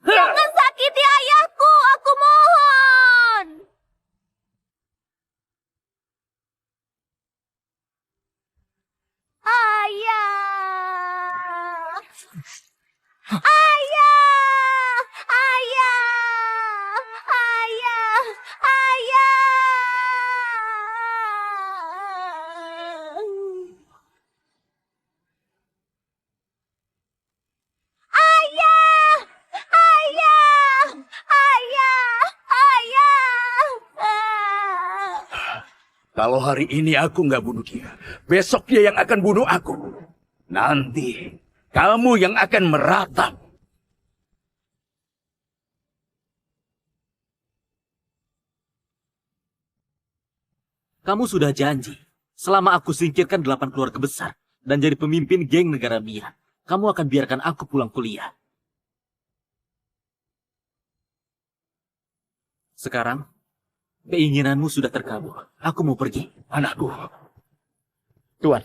Jangan sakiti ayahku, aku mohon. Ayah. Ayah. Ayah. Ayah. Ayah. Ayah! Ayah! Ayah! Ayah! Kalau hari ini aku nggak bunuh dia, besok dia yang akan bunuh aku. Nanti kamu yang akan meratap. Kamu sudah janji, selama aku singkirkan 8 keluarga besar dan jadi pemimpin geng negara Mian, kamu akan biarkan aku pulang kuliah. Sekarang, keinginanmu sudah terkabul. Aku mau pergi. Anakku, Tuan,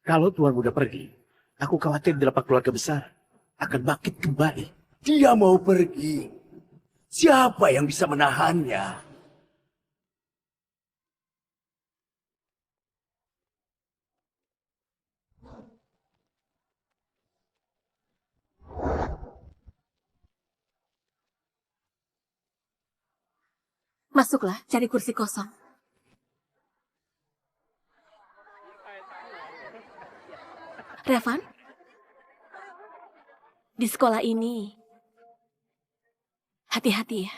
kalau Tuan udah pergi, aku khawatir 8 keluarga besar akan bangkit kembali. Dia mau pergi. Siapa yang bisa menahannya? Masuklah, cari kursi kosong. Revan, di sekolah ini hati-hati ya.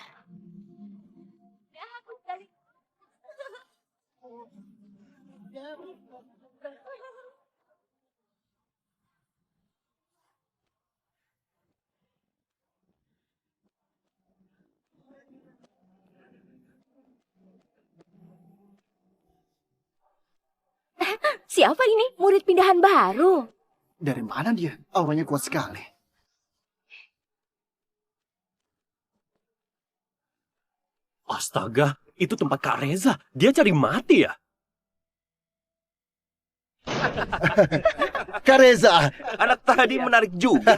Siapa ini? Murid pindahan baru. Dari mana dia? Auranya kuat sekali. Astaga, itu tempat Kak Reza. Dia cari mati ya? Kak Reza! Anak tadi menarik juga.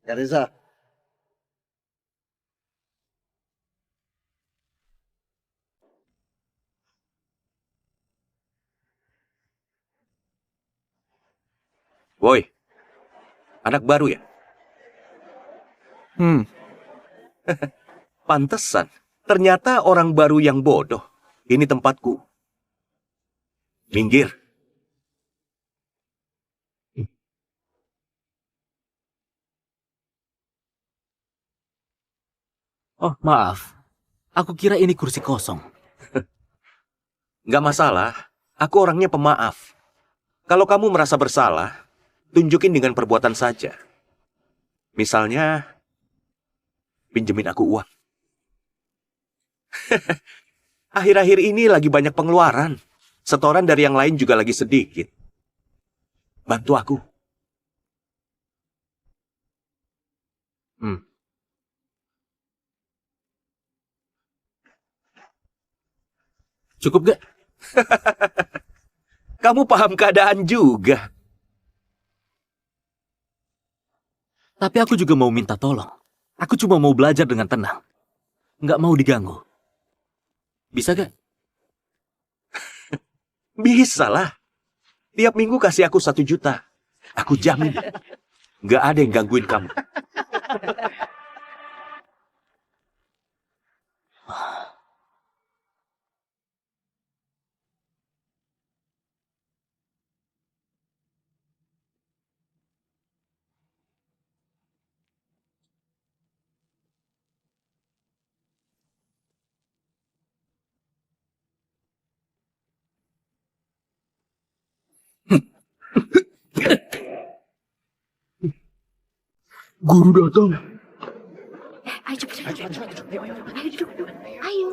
Kak Reza, Woi, anak baru ya? Pantesan. Ternyata orang baru yang bodoh. Ini tempatku. Minggir. Oh, maaf. Aku kira ini kursi kosong. Nggak masalah. Aku orangnya pemaaf. Kalau kamu merasa bersalah, tunjukin dengan perbuatan saja. Misalnya, pinjemin aku uang. Akhir-akhir ini lagi banyak pengeluaran. Setoran dari yang lain juga lagi sedikit. Bantu aku. Cukup gak? Kamu paham keadaan juga. Tapi aku juga mau minta tolong. Aku cuma mau belajar dengan tenang. Nggak mau diganggu. Bisa gak? Bisa lah. Tiap minggu kasih aku 1 juta. Aku jamin. Nggak ada yang gangguin kamu. Guru datang. Ayo cepet. Ayo duduk. Ayo.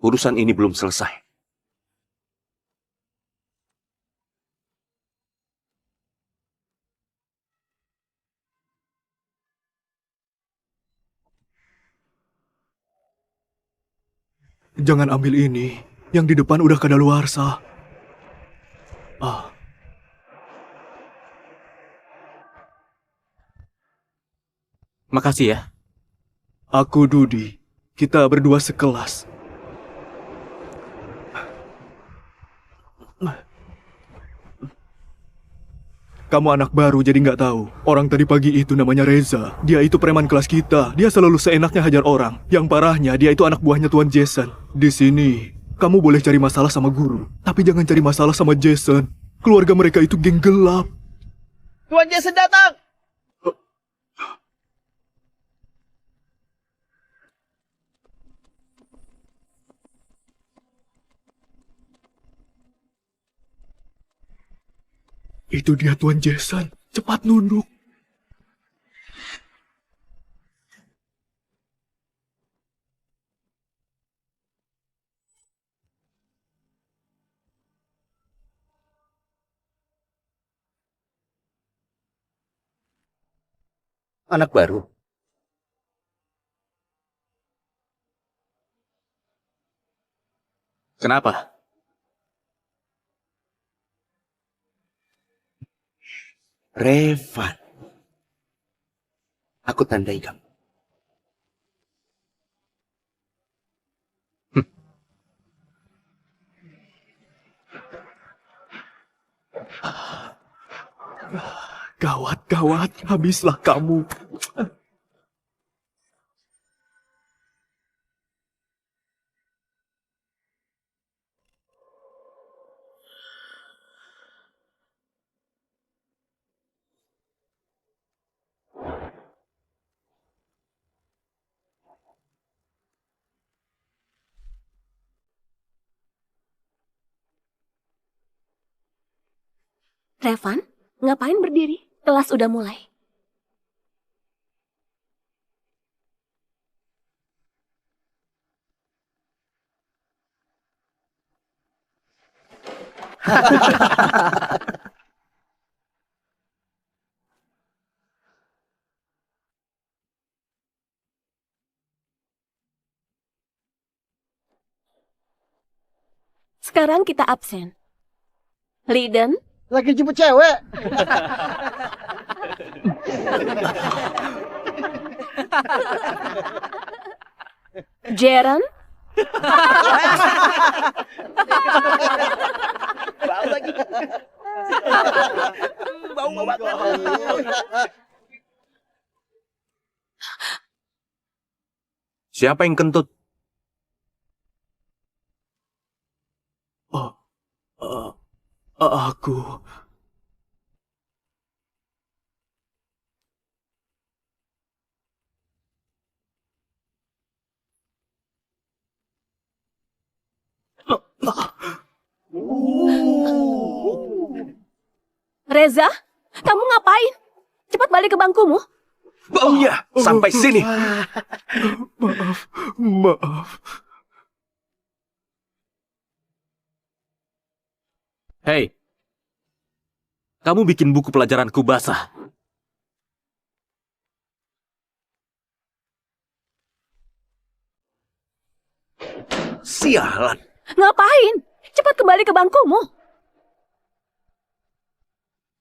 Urusan ini belum selesai. Jangan ambil ini. Yang di depan udah kadaluarsa. Ah. Makasih ya. Aku Dudi. Kita berdua sekelas. Kamu anak baru jadi nggak tahu. Orang tadi pagi itu namanya Reza. Dia itu preman kelas kita. Dia selalu seenaknya hajar orang. Yang parahnya dia itu anak buahnya Tuan Jason. Di sini, kamu boleh cari masalah sama guru. Tapi jangan cari masalah sama Jason. Keluarga mereka itu geng gelap. Tuan Jason datang! Itu dia Tuan Jason. Cepat nunduk. Anak baru. Kenapa? Revan. Aku tandai kamu. Gawat, gawat. Habislah kamu. Revan, ngapain berdiri? Kelas udah mulai. Sekarang kita absen. Liden, Lagi jemput cewek. Jaren, Bau lagi. Bau banget. Siapa yang kentut? Aku. Reza, kamu ngapain? Cepat balik ke bangkumu. Baunya sampai sini. Maaf. Hei, kamu bikin buku pelajaranku basah. Sialan. Ngapain? Cepat kembali ke bangkumu.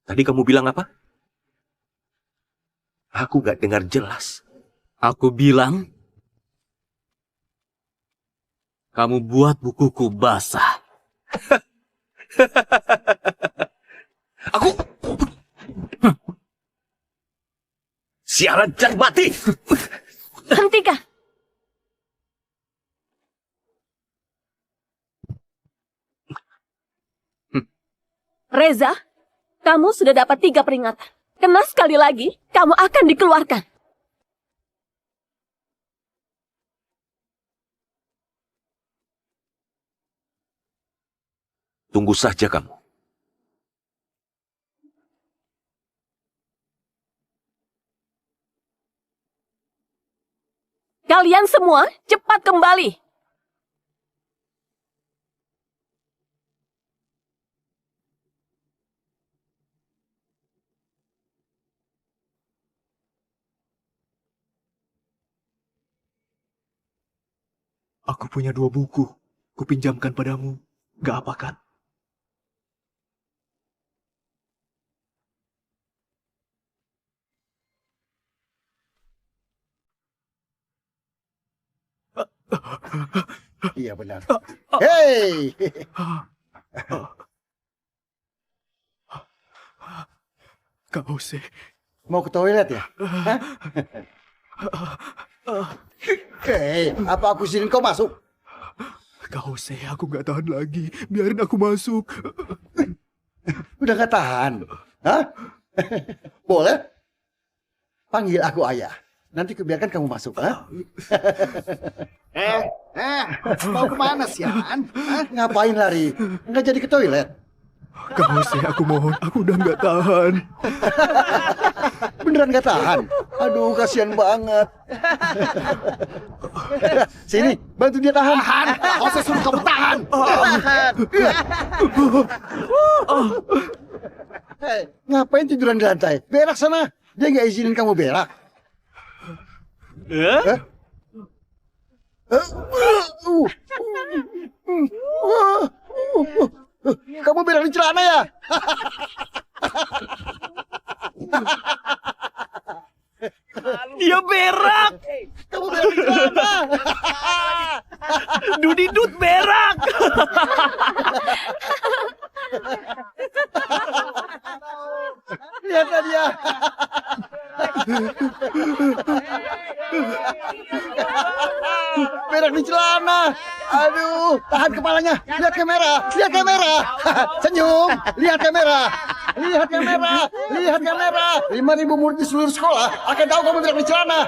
Tadi kamu bilang apa? Aku gak dengar jelas. Aku bilang, kamu buat bukuku basah. Aku... Sialan, jangan mati! Hentikan. Reza, kamu sudah dapat 3 peringatan. Kena sekali lagi, kamu akan dikeluarkan. Tunggu Tunggu saja kamu. Kalian semua cepat kembali. Aku punya 2 buku. Kupinjamkan padamu. Gak apa kan? Iya benar. Hei, Kak Jose, mau ke toilet ya? Hah? Hei, apa aku izinin kau masuk? Kak Jose, aku gak tahan lagi. Biarin aku masuk. Udah gak tahan? Hah? Boleh? Panggil aku ayah. Nanti kubiarkan kamu masuk. Hah? Mau kemana sih, An? Hah? Ngapain lari? Nggak jadi ke toilet? Kak Jose, aku mohon. Aku udah gak tahan. Beneran gak tahan? Aduh, kasihan banget. Sini, bantu dia tahan. Tahan! Saya suruh kamu tahan! Hei, ngapain tiduran di lantai? Berak sana. Dia nggak izinin kamu berak. Hah? Kamu berak di celana ya? Dia berak! Kamu berak di celana? Dudidut berak! Lihatlah dia. Berak di celana. Aduh, tahan kepalanya. Lihat kamera, lihat kamera. Senyum, lihat kamera. Lihat kamera, lihat kamera. 5.000 murid di seluruh sekolah akan tahu kamu berak di celana.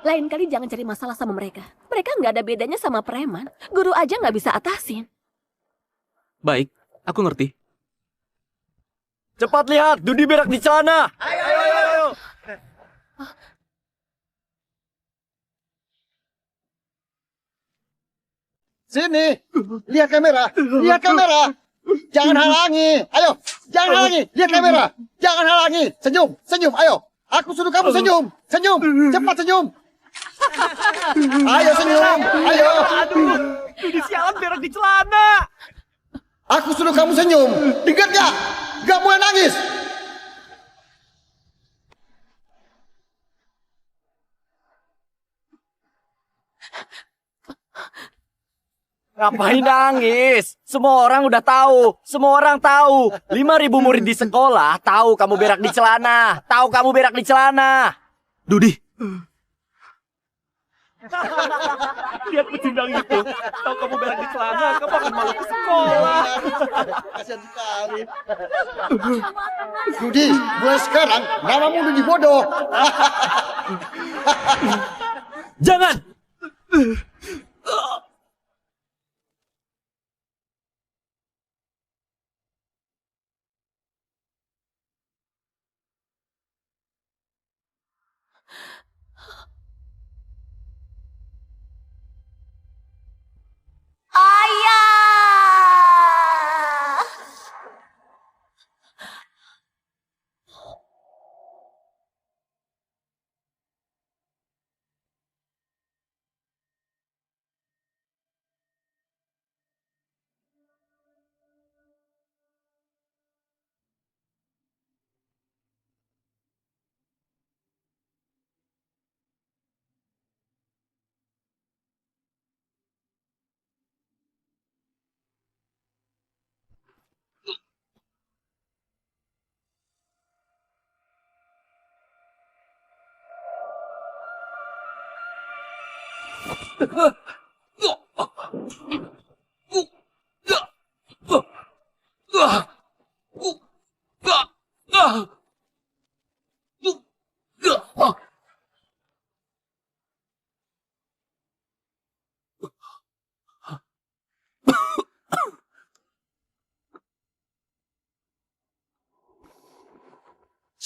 Lain kali jangan cari masalah sama mereka. Mereka nggak ada bedanya sama preman. Guru aja nggak bisa atasin. Baik, aku ngerti. Cepat lihat, Dudi berak di celana. Ayo. Sini, lihat kamera, lihat kamera. Jangan halangi, ayo, jangan halangi, lihat kamera. Jangan halangi, senyum, senyum, ayo. Aku suruh kamu senyum, senyum, cepat senyum. Ayo senyum, ayo. Dudi sialan berak di celana. Aku suruh kamu senyum, dengar gak? Gak boleh nangis. Ngapain nangis? Semua orang udah tahu. Semua orang tahu. 5.000 murid di sekolah tahu kamu berak di celana. Tahu kamu berak di celana. Dudi. Lihat pecundang itu. Tahu kamu berak di celana, kamu akan malu ke sekolah. Kasihan sekali. Dudi, mulai sekarang namamu Dudi Bodoh. Jangan. Ayah!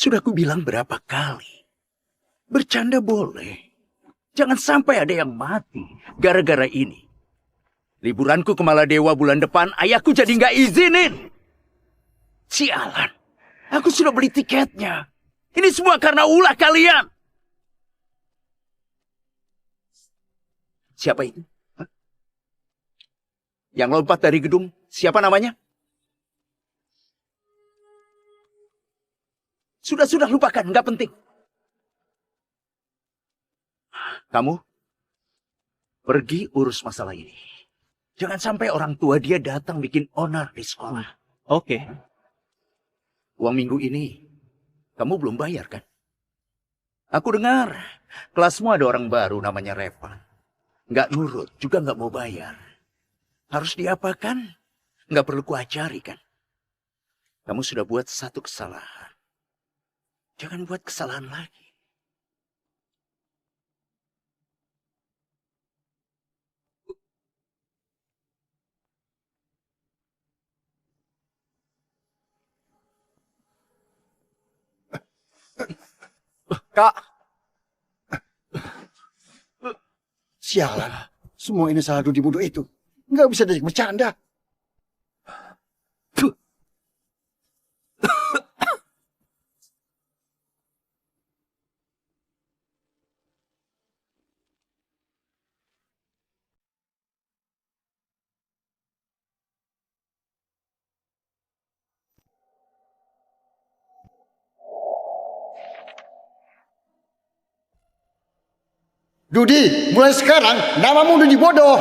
Sudah aku bilang berapa kali. Bercanda boleh. Jangan sampai ada yang mati gara-gara ini. Liburanku ke Maladewa bulan depan, ayahku jadi nggak izinin. Sialan. Aku sudah beli tiketnya. Ini semua karena ulah kalian. Siapa itu? Hah? Yang lompat dari gedung, siapa namanya? Sudah lupakan, nggak penting. Kamu pergi urus masalah ini. Jangan sampai orang tua dia datang bikin onar di sekolah. Oke. Uang minggu ini kamu belum bayar kan? Aku dengar kelasmu ada orang baru namanya Reva. Nggak nurut, juga nggak mau bayar. Harus diapakan? Nggak perlu kuacari kan? Kamu sudah buat satu kesalahan. Jangan buat kesalahan lagi. Kak, Sialan. Semua ini salah Dudi bodoh itu. Nggak bisa diajak bercanda. Dudi, mulai sekarang namamu Dudi bodoh.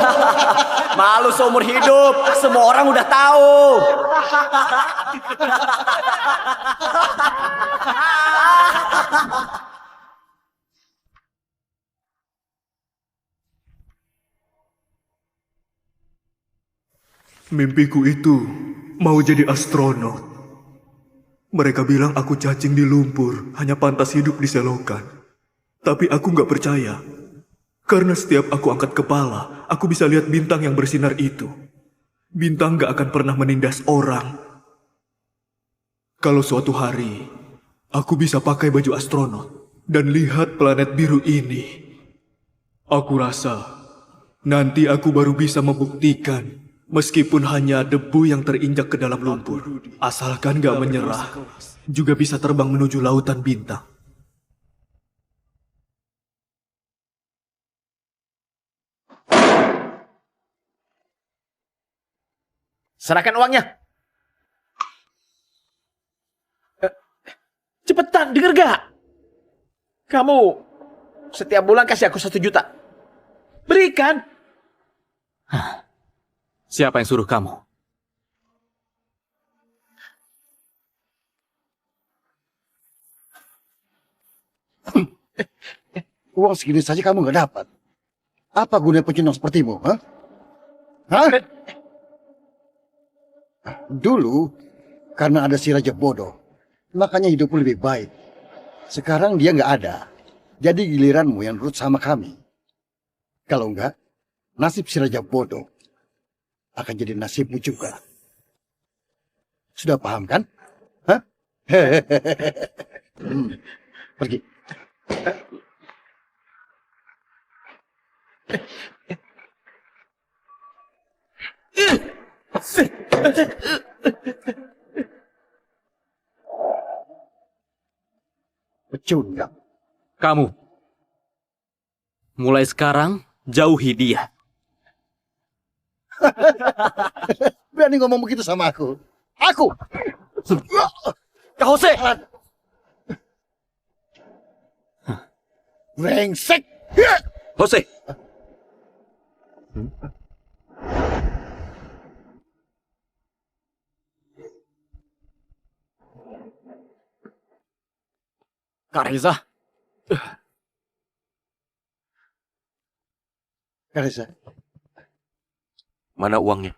malu seumur hidup. Semua orang udah tahu. Mimpiku itu mau jadi astronot. Mereka bilang aku cacing di lumpur, hanya pantas hidup di selokan. Tapi aku nggak percaya. Karena setiap aku angkat kepala, aku bisa lihat bintang yang bersinar itu. Bintang nggak akan pernah menindas orang. Kalau suatu hari, aku bisa pakai baju astronot dan lihat planet biru ini. Aku rasa, nanti aku baru bisa membuktikan, meskipun hanya debu yang terinjak ke dalam lumpur, asalkan gak menyerah, juga bisa terbang menuju lautan bintang. Serahkan uangnya. Cepetan, denger gak? Kamu setiap bulan kasih aku 1 juta. Berikan. Siapa yang suruh kamu? Uang segini saja kamu nggak dapat. Apa gunanya pencundang sepertimu? Hah? Hah? Dulu, karena ada si Raja bodoh, makanya hidupmu lebih baik. Sekarang dia nggak ada. Jadi giliranmu yang nurut sama kami. Kalau enggak, nasib si Raja bodoh akan jadi nasibmu juga. Sudah paham kan? Hah? Pergi. Pecundang. Kamu. Mulai sekarang, jauhi dia. Berani ngomong begitu sama aku? Aku! Kak Jose! Brengsek! Jose, Kak Reza, Karisa, mana uangnya?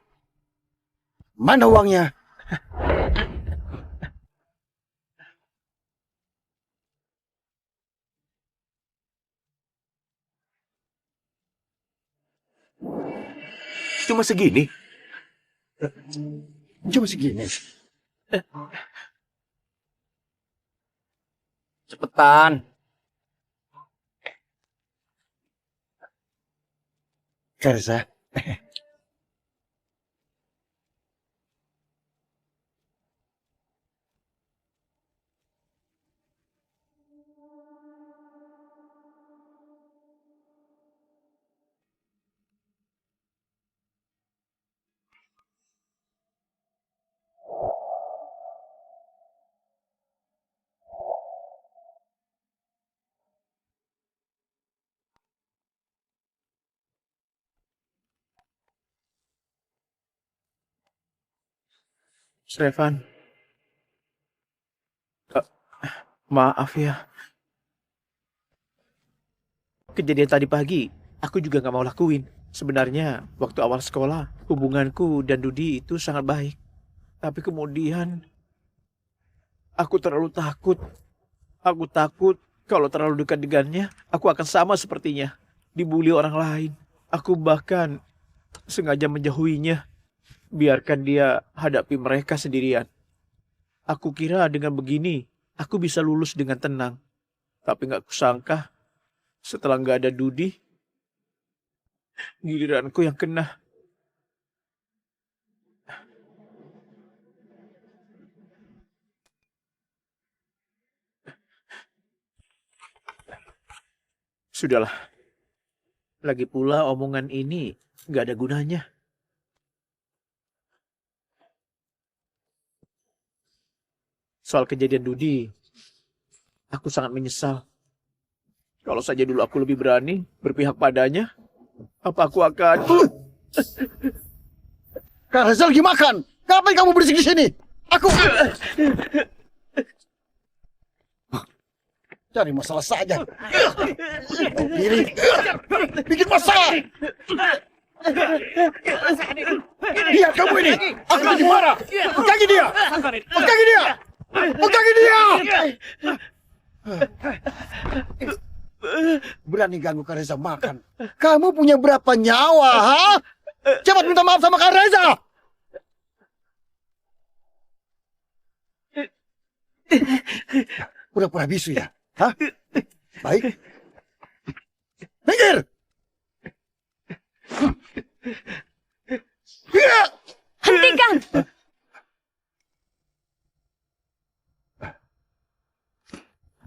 mana uangnya? Cuma segini. Cuma segini. Cepetan. Kak Reza, Stefan, eh, maaf ya. Kejadian tadi pagi, aku juga nggak mau lakuin. Sebenarnya, waktu awal sekolah, hubunganku dan Dudi itu sangat baik. Tapi kemudian, aku terlalu takut. Aku takut kalau terlalu dekat dengannya, aku akan sama sepertinya. Dibully orang lain. Aku bahkan sengaja menjauhinya. Biarkan dia hadapi mereka sendirian. Aku kira dengan begini, aku bisa lulus dengan tenang. Tapi nggak kusangka, setelah nggak ada Dudi, giliranku yang kena. Sudahlah. Lagi pula omongan ini nggak ada gunanya. Soal kejadian Dudi, aku sangat menyesal. Kalau saja dulu aku lebih berani berpihak padanya, apa aku akan... Kak Reza lagi makan. Ngapain kamu berisik di sini? Aku cari masalah saja. Diri, bikin masalah. Lihat kamu ini, aku lagi marah. Pegangi dia, pegangi dia, pegangi dia. Berani ganggu Kak Reza makan. Kamu punya berapa nyawa, ha? Cepat minta maaf sama Kak Reza. Pura-pura bisu ya? Hah? Baik. Minggir! Hentikan!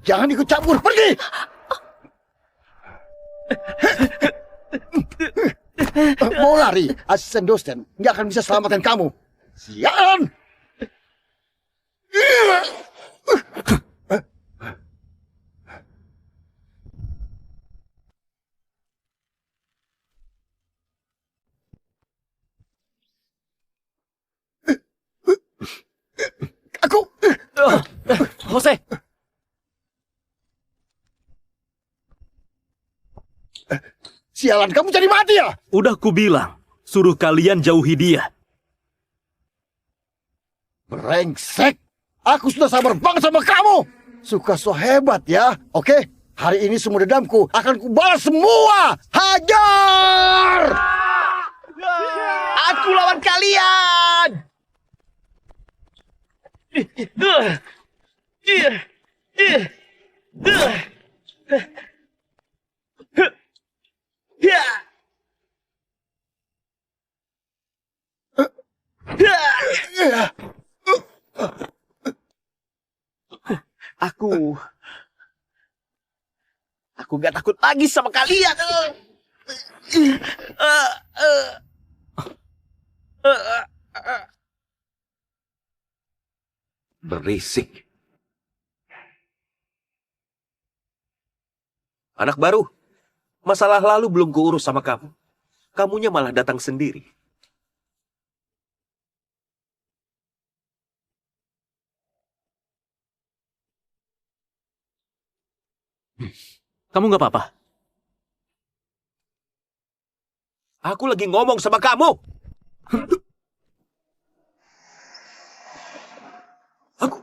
Jangan ikut campur, pergi! Mau lari, asisten dosen nggak akan bisa selamatkan kamu. Sialan! Aku! Jose, Sialan, kamu cari mati ya? Udah kubilang, suruh kalian jauhi dia. Brengsek! Aku sudah sabar banget sama kamu! Suka so hebat ya, oke? Hari ini semua dendamku akan kubalas semua! Hajar! aku lawan kalian. Aku nggak takut lagi sama kalian. Berisik. Anak baru, masalah lalu belum kuurus sama kamu. Kamunya malah datang sendiri. Kamu nggak apa-apa? Aku lagi ngomong sama kamu. Aku...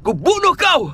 Aku bunuh kau!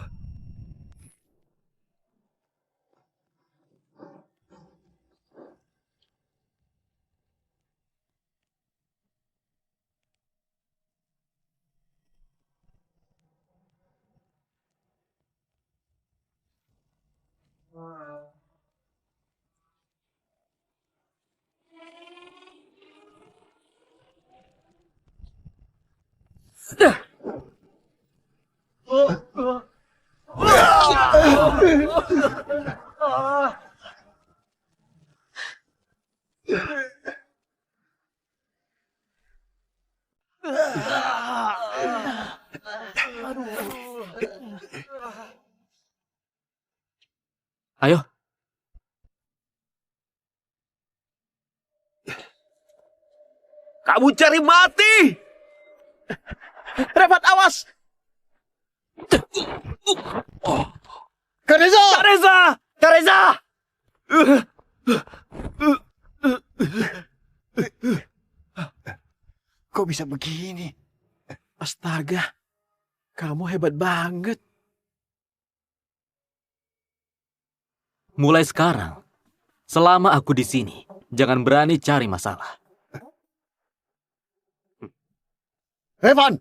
Ayo, Kamu cari mati! Revan, awas! Kak Reza! Kak Reza! Kak Reza! Kok bisa begini? Astaga, kamu hebat banget. Mulai sekarang, selama aku di sini, jangan berani cari masalah. Revan!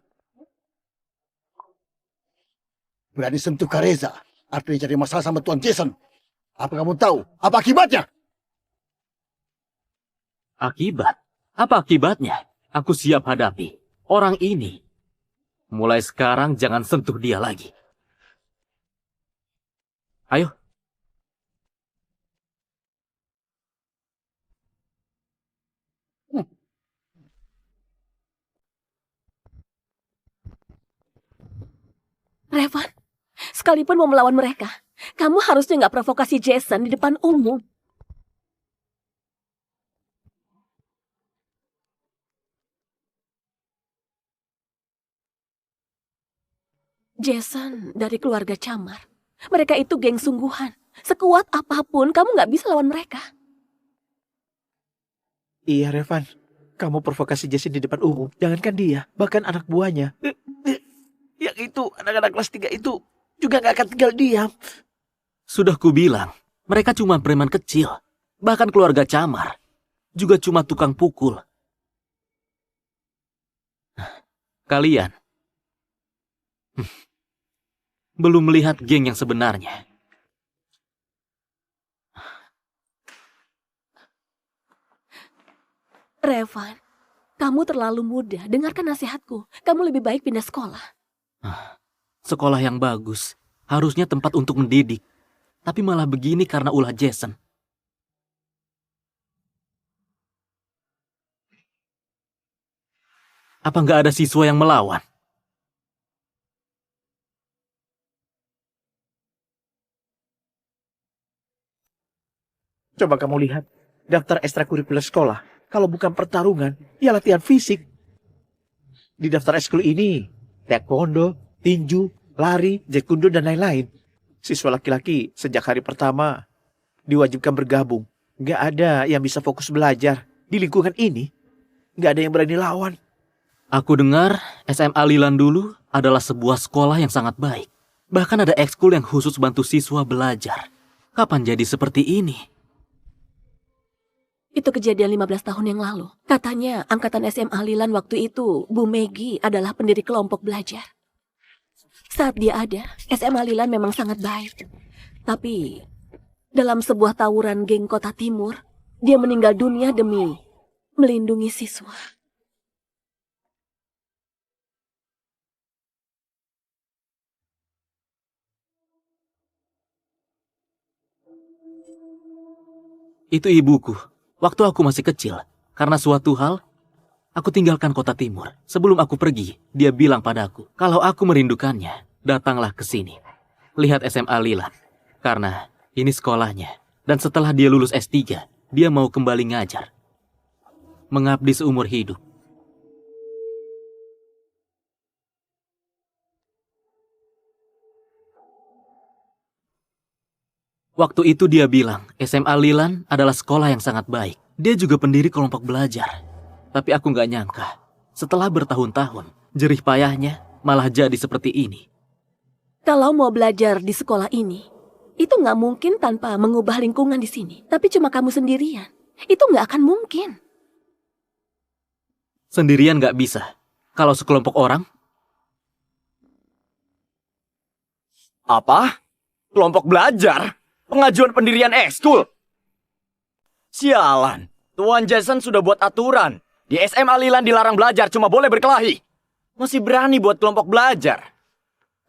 Berani sentuh Kak Reza, artinya cari masalah sama Tuan Jason. Apa kamu tahu? Apa akibatnya? Akibat? Apa akibatnya? Aku siap hadapi orang ini. Mulai sekarang jangan sentuh dia lagi. Ayo. Revan, sekalipun mau melawan mereka, kamu harusnya nggak provokasi Jason di depan umum. Jason dari keluarga Camar. Mereka itu geng sungguhan. Sekuat apapun, kamu nggak bisa lawan mereka. Iya, Revan. Kamu provokasi Jason di depan umum. Jangankan dia, bahkan anak buahnya. Yang itu, anak-anak kelas 3 itu juga gak akan tinggal diam. Sudah kubilang, mereka cuma preman kecil. Bahkan keluarga Camar juga cuma tukang pukul. Kalian belum melihat geng yang sebenarnya. Revan, kamu terlalu muda. Dengarkan nasihatku. Kamu lebih baik pindah sekolah. Sekolah yang bagus, harusnya tempat untuk mendidik. Tapi malah begini karena ulah Jason. Apa nggak ada siswa yang melawan? Coba kamu lihat daftar ekstrakurikuler sekolah. Kalau bukan pertarungan, ya latihan fisik. Di daftar ekskul ini, taekwondo, tinju, lari, taekwondo, dan lain-lain. Siswa laki-laki sejak hari pertama diwajibkan bergabung. Nggak ada yang bisa fokus belajar. Di lingkungan ini, nggak ada yang berani lawan. Aku dengar SMA Lilan dulu adalah sebuah sekolah yang sangat baik. Bahkan ada ekskul yang khusus bantu siswa belajar. Kapan jadi seperti ini? Itu kejadian 15 tahun yang lalu. Katanya angkatan SMA Lilan waktu itu, Bu Megi adalah pendiri kelompok belajar. Saat dia ada, SMA Lilan memang sangat baik. Tapi dalam sebuah tawuran geng Kota Timur, dia meninggal dunia demi melindungi siswa. Itu ibuku, waktu aku masih kecil. Karena suatu hal, aku tinggalkan Kota Timur. Sebelum aku pergi, dia bilang padaku, kalau aku merindukannya, datanglah ke sini. Lihat SMA Lilan, karena ini sekolahnya. Dan setelah dia lulus S3, dia mau kembali ngajar. Mengabdi seumur hidup. Waktu itu dia bilang, SMA Lilan adalah sekolah yang sangat baik. Dia juga pendiri kelompok belajar. Tapi aku nggak nyangka, setelah bertahun-tahun, jerih payahnya malah jadi seperti ini. Kalau mau belajar di sekolah ini, itu nggak mungkin tanpa mengubah lingkungan di sini. Tapi cuma kamu sendirian. Itu nggak akan mungkin. Sendirian nggak bisa. Kalau sekelompok orang? Apa? Kelompok belajar? Pengajuan pendirian ekskul? Sialan. Tuan Jason sudah buat aturan. Di SMA Lilan dilarang belajar, cuma boleh berkelahi. Masih berani buat kelompok belajar.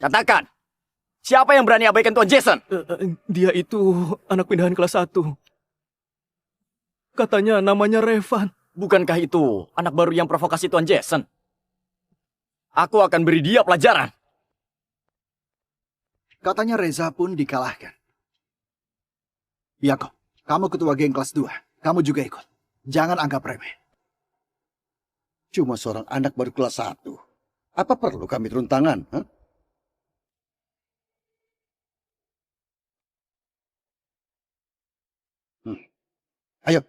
Katakan, siapa yang berani abaikan Tuan Jason? Dia itu anak pindahan kelas 1. Katanya namanya Revan. Bukankah itu anak baru yang provokasi Tuan Jason? Aku akan beri dia pelajaran. Katanya Reza pun dikalahkan. Ya kok, kamu ketua geng kelas 2. Kamu juga ikut. Jangan anggap remeh. Cuma seorang anak baru kelas 1. Apa perlu kami turun tangan? Huh? Ayo.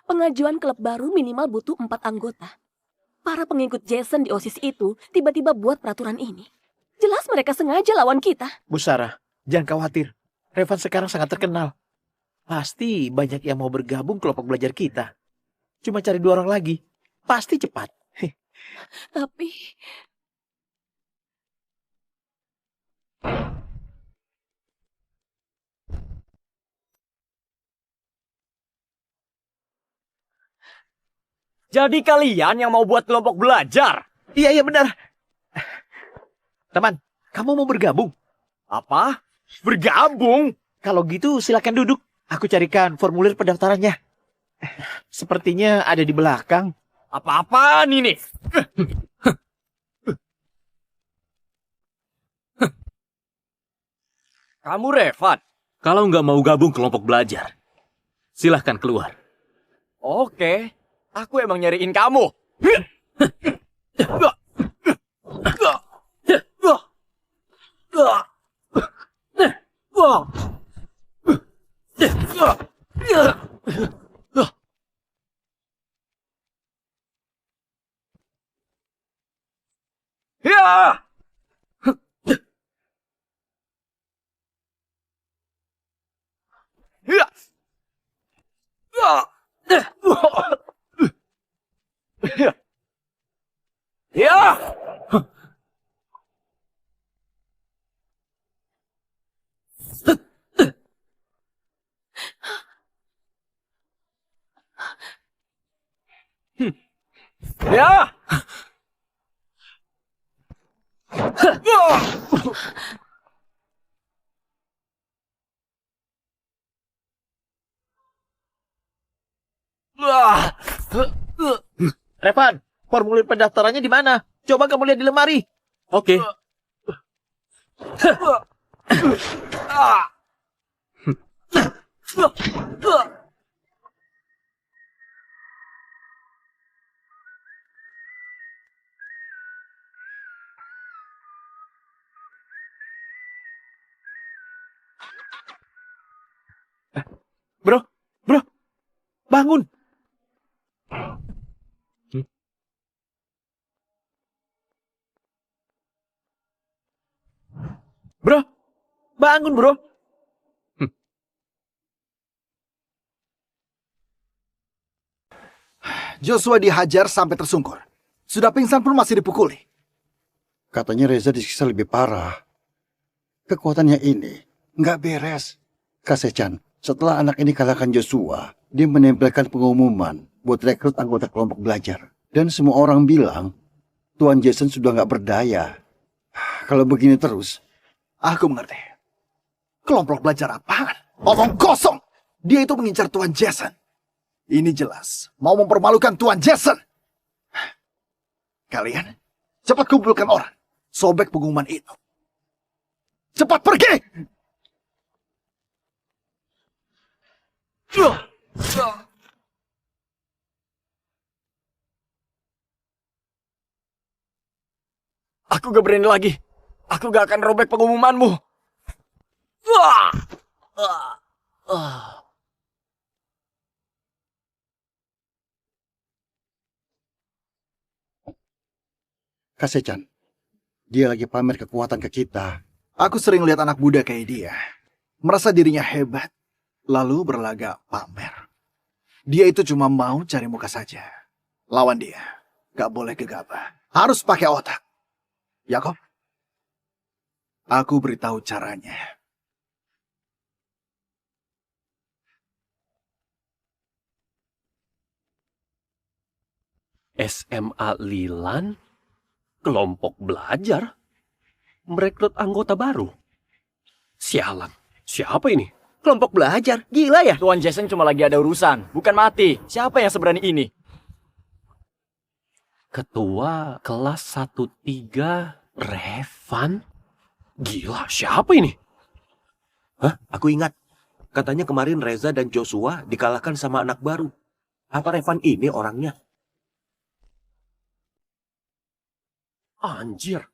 Pengajuan klub baru minimal butuh 4 anggota. Para pengikut Jason di OSIS itu tiba-tiba buat peraturan ini. Jelas mereka sengaja lawan kita. Bu Sarah, jangan khawatir. Revan sekarang sangat terkenal. Pasti banyak yang mau bergabung kelompok belajar kita. Cuma cari 2 orang lagi. Pasti cepat. Tapi Jadi kalian yang mau buat kelompok belajar? Iya, benar. Teman, kamu mau bergabung? Apa? Bergabung? Kalau gitu silakan duduk. Aku carikan formulir pendaftarannya. Sepertinya ada di belakang. Apa-apaan ini? Kamu Revan? Kalau nggak mau gabung kelompok belajar, silahkan keluar. Oke, aku emang nyariin kamu. Ya! Ya! Ya! Ya! Revan, formulir pendaftarannya di mana? Coba kamu lihat di lemari. Oke. Bro, bangun. Bro, bangun bro. Joshua dihajar sampai tersungkur. Sudah pingsan pun masih dipukuli. Katanya Reza disiksa lebih parah. Kekuatannya ini nggak beres. Kak-Sechan, setelah anak ini kalahkan Joshua, dia menempelkan pengumuman buat rekrut anggota kelompok belajar. Dan semua orang bilang, Tuan Jason sudah nggak berdaya. Kalau begini terus, aku mengerti. Kelompok belajar apaan? Omong kosong! Dia itu mengincar Tuan Jason. Ini jelas mau mempermalukan Tuan Jason. Kalian, cepat kumpulkan orang. Sobek pengumuman itu. Cepat pergi! Aku gak berani lagi. Aku gak akan robek pengumumanmu. Kak Sechan, dia lagi pamer kekuatan ke kita. Aku sering lihat anak muda kayak dia. Merasa dirinya hebat, lalu berlagak pamer. Dia itu cuma mau cari muka saja. Lawan dia, gak boleh gegabah. Harus pakai otak. Yakob, aku beritahu caranya. SMA Lilan, kelompok belajar, merekrut anggota baru. Sialan, siapa ini? Kelompok belajar, gila ya? Tuan Jason cuma lagi ada urusan, bukan mati. Siapa yang seberani ini? Ketua kelas 13, Revan? Gila, siapa ini? Hah? Aku ingat. Katanya kemarin Reza dan Joshua dikalahkan sama anak baru. Apa Revan ini orangnya? Anjir,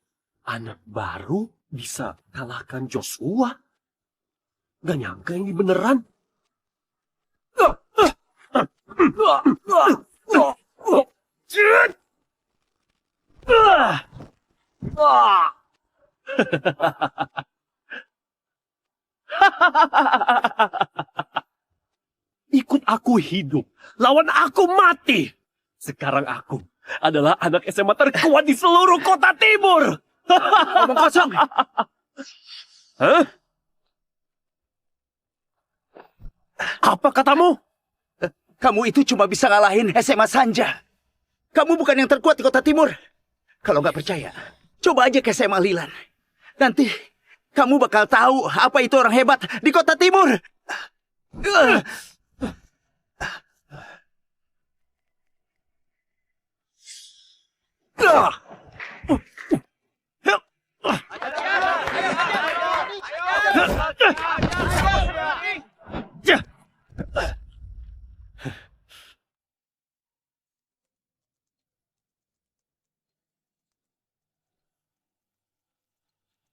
anak baru bisa kalahkan Joshua? Gak nyangka ini beneran. Ikut aku hidup, lawan aku mati. Sekarang aku adalah anak SMA terkuat di seluruh kota timur. Ngomong kosong. Hah? Apa katamu? Kamu itu cuma bisa ngalahin SMA Sanja. Kamu bukan yang terkuat di kota timur. Kalau nggak percaya, coba aja ke SMA Lilan. Nanti kamu bakal tahu apa itu orang hebat di kota timur.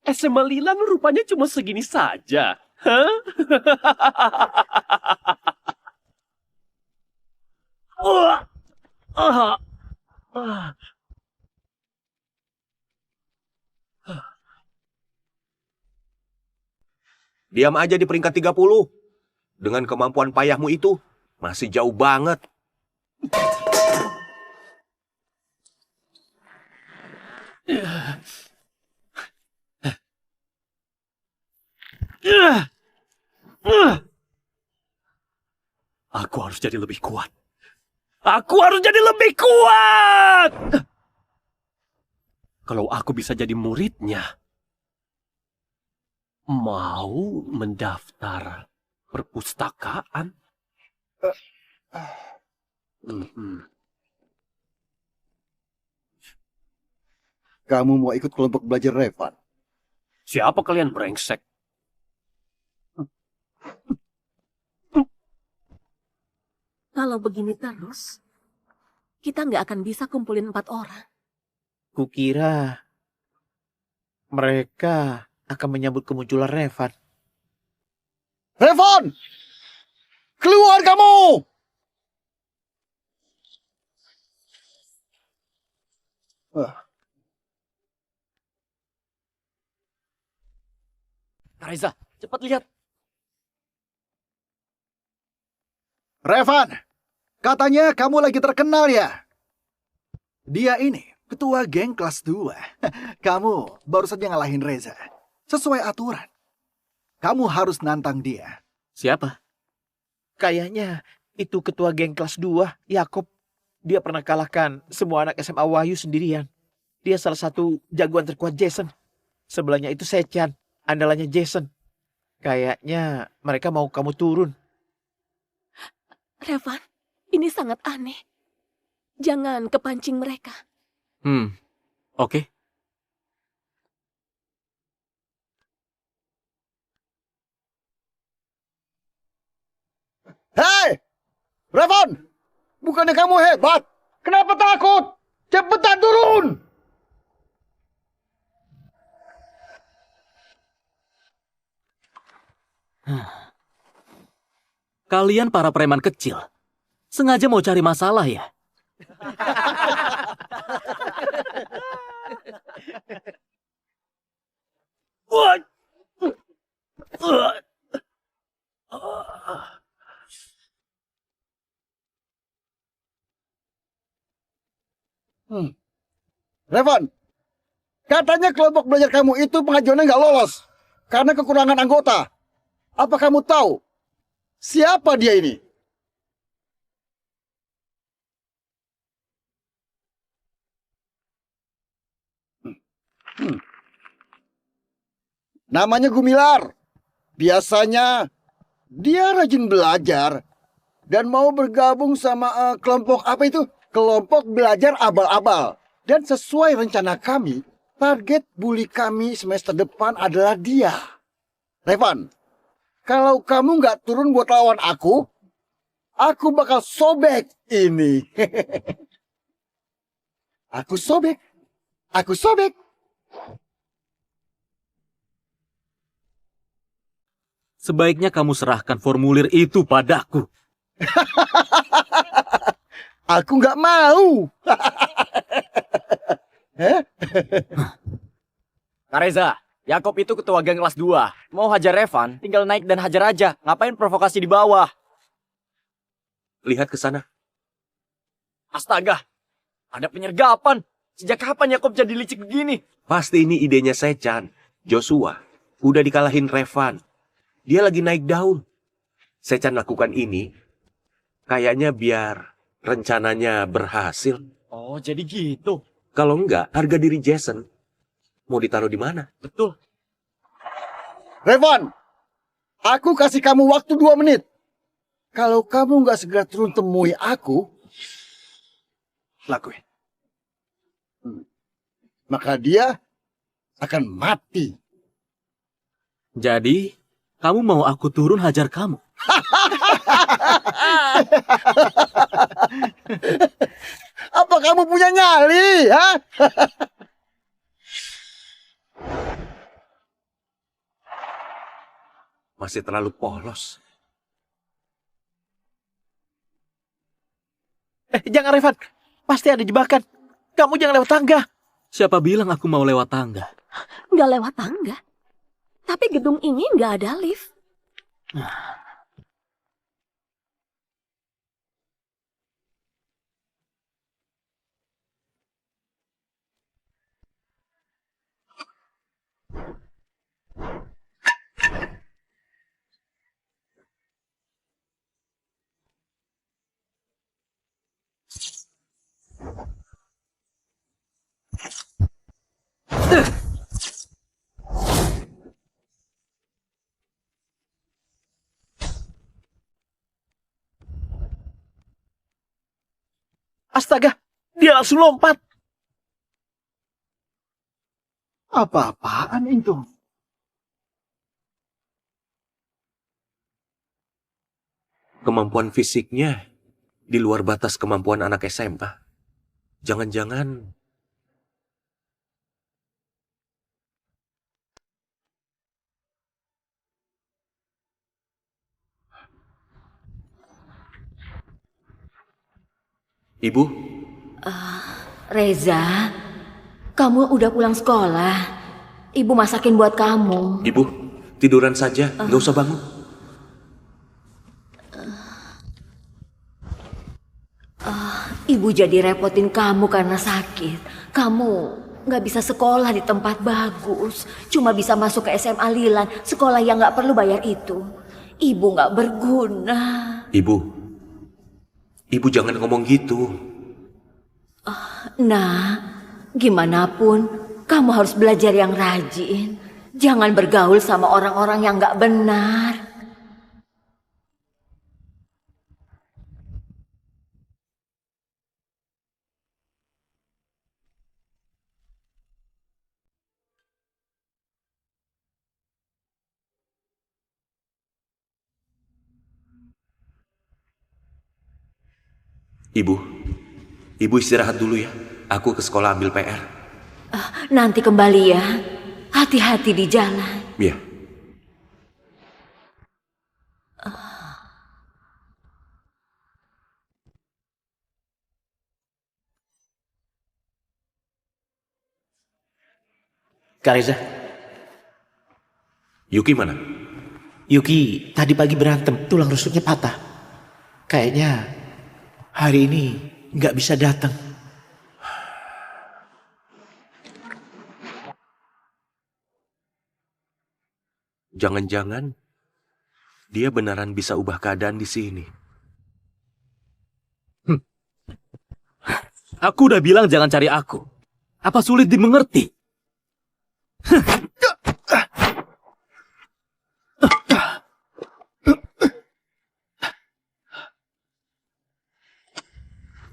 SMA Lilan rupanya cuma segini saja. Hah? Diam aja di peringkat 30. Dengan kemampuan payahmu itu, masih jauh banget. Aku harus jadi lebih kuat. Aku harus jadi lebih kuat! Kalau aku bisa jadi muridnya, mau mendaftar perpustakaan? Kamu mau ikut kelompok belajar Revan? Siapa kalian brengsek? Kalau begini terus, kita nggak akan bisa kumpulin 4 orang. Kukira mereka akan menyambut kemunculan Revan. Revan! Keluar kamu! Reza, cepat lihat. Revan, katanya kamu lagi terkenal ya? Dia ini ketua geng kelas 2. Kamu baru saja ngalahin Reza. Sesuai aturan. Kamu harus nantang dia. Siapa? Kayaknya itu ketua geng kelas 2, Yakob. Dia pernah kalahkan semua anak SMA Wahyu sendirian. Dia salah satu jagoan terkuat Jason. Sebelahnya itu Sechan, andalannya Jason. Kayaknya mereka mau kamu turun. Revan, ini sangat aneh. Jangan kepancing mereka. Oke. Hei! Revan! Bukannya kamu hebat? Kenapa takut? Cepetan turun! Kalian para preman kecil, sengaja mau cari masalah ya? Revan, katanya kelompok belajar kamu itu pengajuannya nggak lolos karena kekurangan anggota. Apa kamu tahu siapa dia ini? Hmm. Namanya Gumilar. Biasanya dia rajin belajar dan mau bergabung sama kelompok apa itu? Kelompok belajar abal-abal. Dan sesuai rencana kami, target bully kami semester depan adalah dia. Revan, kalau kamu nggak turun buat lawan aku bakal sobek ini. Aku sobek. Aku sobek. Sebaiknya kamu serahkan formulir itu padaku. Aku nggak mau. Kak Reza, Yakob itu ketua geng kelas 2. Mau hajar Revan, tinggal naik dan hajar aja. Ngapain provokasi di bawah? Lihat ke sana. Astaga, ada penyergapan. Sejak kapan Yakob jadi licik begini? Pasti ini idenya Sechan. Joshua udah dikalahin Revan. Dia lagi naik daun. Sechan lakukan ini kayaknya biar rencananya berhasil. Oh, jadi gitu. Kalau enggak, harga diri Jason mau ditaruh di mana? Betul. Revan, aku kasih kamu waktu 2 menit. Kalau kamu nggak segera turun temui aku, lakuin. Maka dia akan mati. Jadi, kamu mau aku turun hajar kamu? Apa kamu punya nyali, ha? Masih terlalu polos. Jangan Revan, pasti ada jebakan. Kamu jangan lewat tangga. Siapa bilang aku mau lewat tangga? Nggak lewat tangga. Tapi gedung ini nggak ada lift. Astaga, dia langsung lompat. Apa-apaan itu? Kemampuan fisiknya di luar batas kemampuan anak SMA. Jangan-jangan Ibu, Reza, kamu udah pulang sekolah. Ibu masakin buat kamu. Ibu, tiduran saja, nggak usah bangun. Ibu jadi repotin kamu karena sakit. Kamu nggak bisa sekolah di tempat bagus. Cuma bisa masuk ke SMA Lilan, sekolah yang nggak perlu bayar itu. Ibu nggak berguna. Ibu jangan ngomong gitu. Nah, gimana pun, kamu harus belajar yang rajin. Jangan bergaul sama orang-orang yang nggak benar. Ibu istirahat dulu ya. Aku ke sekolah ambil PR. Nanti kembali ya. Hati-hati di jalan. Ya. Kak Reza, Yuki mana? Yuki tadi pagi berantem, tulang rusuknya patah. Kayaknya hari ini nggak bisa datang. Jangan-jangan dia beneran bisa ubah keadaan di sini. Aku udah bilang jangan cari aku. Apa sulit dimengerti?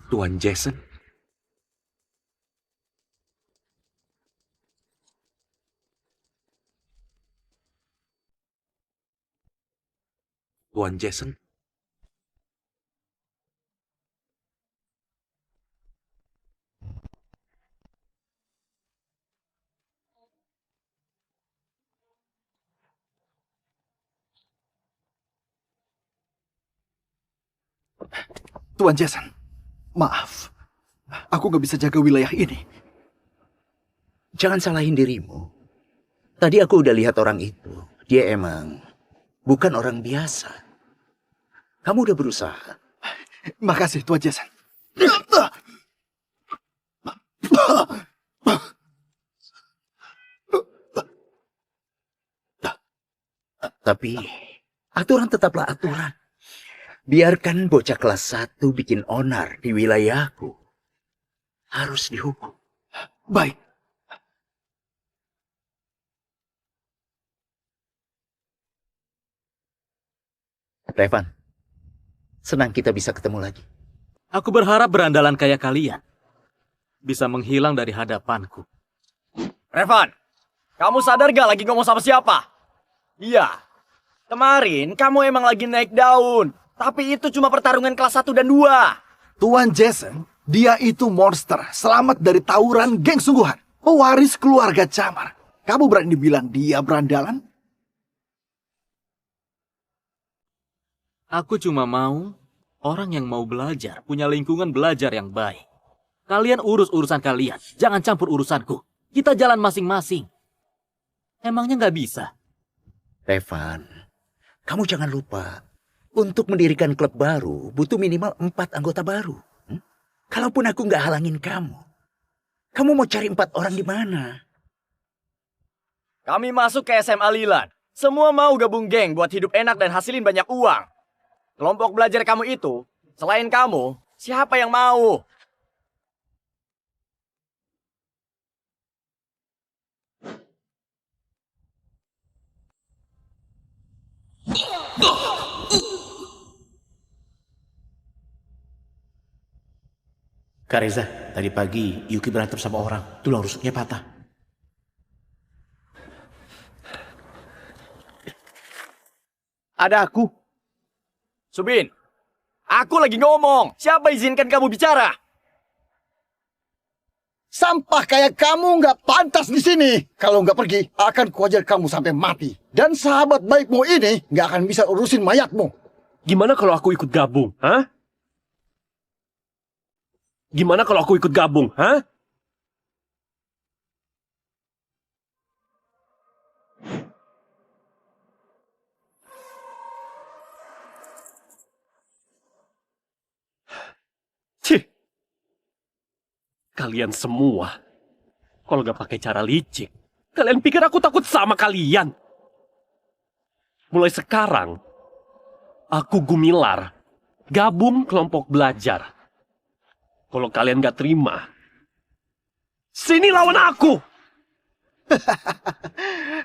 Tuan Jason? Tuan Jason? Tuan Jason, maaf. Aku nggak bisa jaga wilayah ini. Jangan salahin dirimu. Tadi aku udah lihat orang itu. Dia emang bukan orang biasa. Kamu udah berusaha. Makasih, Tuan Jason. Tapi aturan tetaplah aturan. Biarkan bocah kelas 1 bikin onar di wilayahku. Harus dihukum. Baik. Revan, senang kita bisa ketemu lagi. Aku berharap berandalan kayak kalian bisa menghilang dari hadapanku. Revan, kamu sadar gak lagi ngomong sama siapa? Iya, kemarin kamu emang lagi naik daun. Tapi itu cuma pertarungan kelas 1 dan 2. Tuan Jason, dia itu monster. Selamat dari tawuran geng sungguhan. Pewaris keluarga Camar. Kamu berani bilang dia berandalan? Aku cuma mau orang yang mau belajar, punya lingkungan belajar yang baik. Kalian urus urusan kalian, jangan campur urusanku. Kita jalan masing-masing. Emangnya nggak bisa? Revan, kamu jangan lupa. Untuk mendirikan klub baru, butuh minimal 4 anggota baru. Kalaupun aku nggak halangin kamu mau cari 4 orang di mana? Kami masuk ke SMA Lilan. Semua mau gabung geng buat hidup enak dan hasilin banyak uang. Kelompok belajar kamu itu, selain kamu, siapa yang mau? Kak Reza, tadi pagi Yuki berantem sama orang. Tulang rusuknya patah. Ada aku. Subin, aku lagi ngomong. Siapa izinkan kamu bicara? Sampah kayak kamu nggak pantas di sini. Kalau nggak pergi, akan kuajar kamu sampai mati. Dan sahabat baikmu ini nggak akan bisa urusin mayatmu. Gimana kalau aku ikut gabung, hah? Gimana kalau aku ikut gabung, hah? Cih. Kalian semua, kalau gak pakai cara licik, kalian pikir aku takut sama kalian? Mulai sekarang, aku Gumilar, gabung kelompok belajar. Kalau kalian gak terima, sini lawan aku!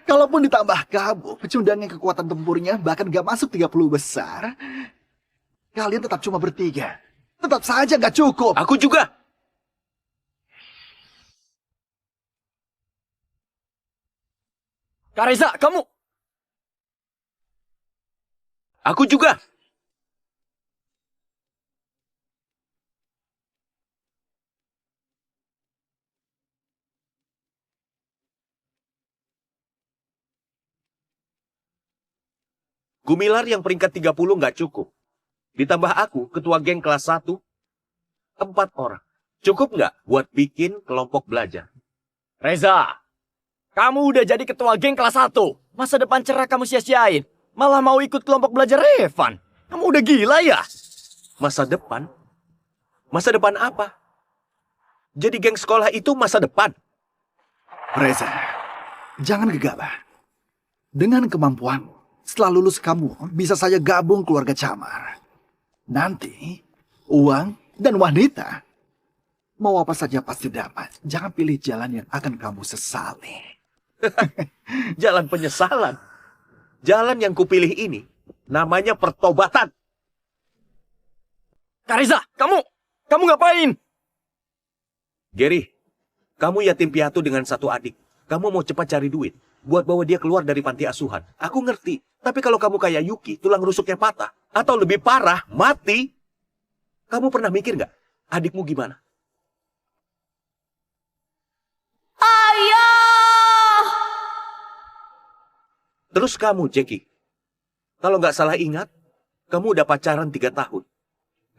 Kalaupun ditambah kamu, pecundangnya kekuatan tempurnya bahkan gak masuk 30 besar, kalian tetap cuma bertiga. Tetap saja gak cukup. Aku juga! Kak Reza, kamu... Aku juga! Gumilar yang peringkat 30 nggak cukup. Ditambah aku, ketua geng kelas 1, 4 orang. Cukup nggak buat bikin kelompok belajar? Reza, Kamu udah jadi ketua geng kelas 1. Masa depan cerah kamu sia-siain. Malah mau ikut kelompok belajar Revan. Kamu udah gila ya? Masa depan? Masa depan apa? Jadi geng sekolah itu masa depan. Reza, jangan gegabah. Dengan kemampuanmu, setelah lulus kamu bisa saja gabung keluarga Camar. Nanti, uang dan wanita. Mau apa saja pasti dapat. Jangan pilih jalan yang akan kamu sesali. Jalan penyesalan. Jalan yang kupilih ini namanya pertobatan. Kak Reza, kamu ngapain? Gary, kamu yatim piatu dengan satu adik. Kamu mau cepat cari duit buat bawa dia keluar dari panti asuhan. Aku ngerti. Tapi kalau kamu kayak Yuki, tulang rusuknya patah. Atau lebih parah, mati. Kamu pernah mikir nggak? Adikmu gimana? Terus kamu, Jackie. Kalau nggak salah ingat, kamu udah pacaran 3 tahun.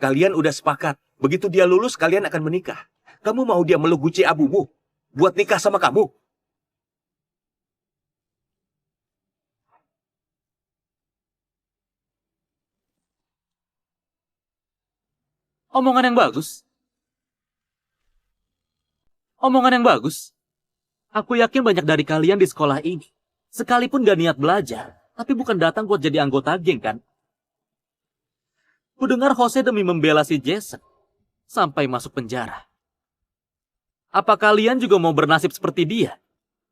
Kalian udah sepakat. Begitu dia lulus, kalian akan menikah. Kamu mau dia meluk guci abumu buat nikah sama kamu? Omongan yang bagus. Omongan yang bagus. Aku yakin banyak dari kalian di sekolah ini, sekalipun gak niat belajar, tapi bukan datang buat jadi anggota geng kan? Kudengar Jose demi membela si Jason, sampai masuk penjara. Apa kalian juga mau bernasib seperti dia?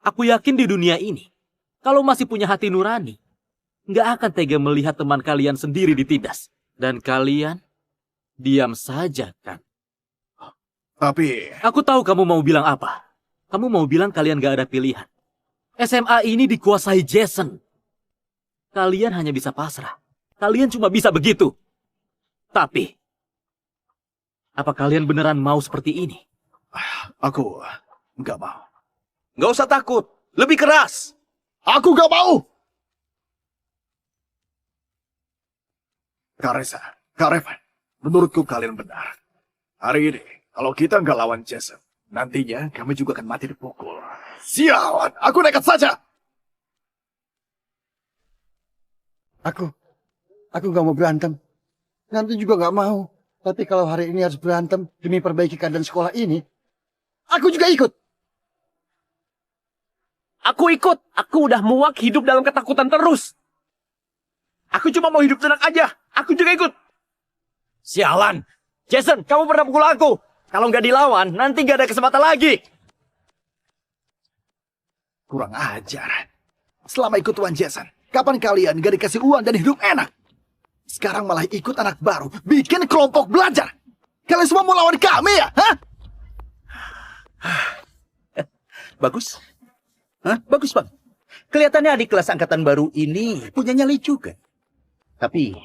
Aku yakin di dunia ini, kalau masih punya hati nurani, gak akan tega melihat teman kalian sendiri ditindas. Dan kalian diam saja kan? Tapi, Aku tahu kamu mau bilang apa. Kamu mau bilang kalian gak ada pilihan. SMA ini dikuasai Jason. Kalian hanya bisa pasrah. Kalian cuma bisa begitu. Tapi, apa kalian beneran mau seperti ini? aku nggak mau. Nggak usah takut. Lebih keras. Aku nggak mau! Kak Reza, Kak Revan, menurutku kalian benar. Hari ini, kalau kita nggak lawan Jason, nantinya kami juga akan mati dipukul. Sialan, aku nekat saja! Aku nggak mau berantem. Nanti juga nggak mau. Tapi kalau hari ini harus berantem demi perbaiki keadaan sekolah ini, aku juga ikut. Aku ikut. Aku udah muak hidup dalam ketakutan terus. Aku cuma mau hidup tenang aja. Aku juga ikut. Sialan! Jason, kamu pernah pukul aku. Kalau nggak dilawan, nanti nggak ada kesempatan lagi. Kurang ajar. Selama ikut Tuan Jason, kapan kalian gak dikasih uang dan hidup enak? Sekarang malah ikut anak baru, bikin kelompok belajar. Kalian semua mau lawan kami ya? Hah? Bagus. Hah? Bagus, Bang. Kelihatannya adik kelas angkatan baru ini punya nyali juga. Tapi,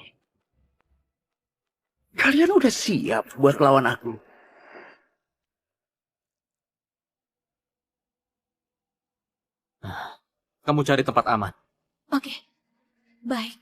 kalian udah siap buat lawan aku? Kamu cari tempat aman. Oke, baik.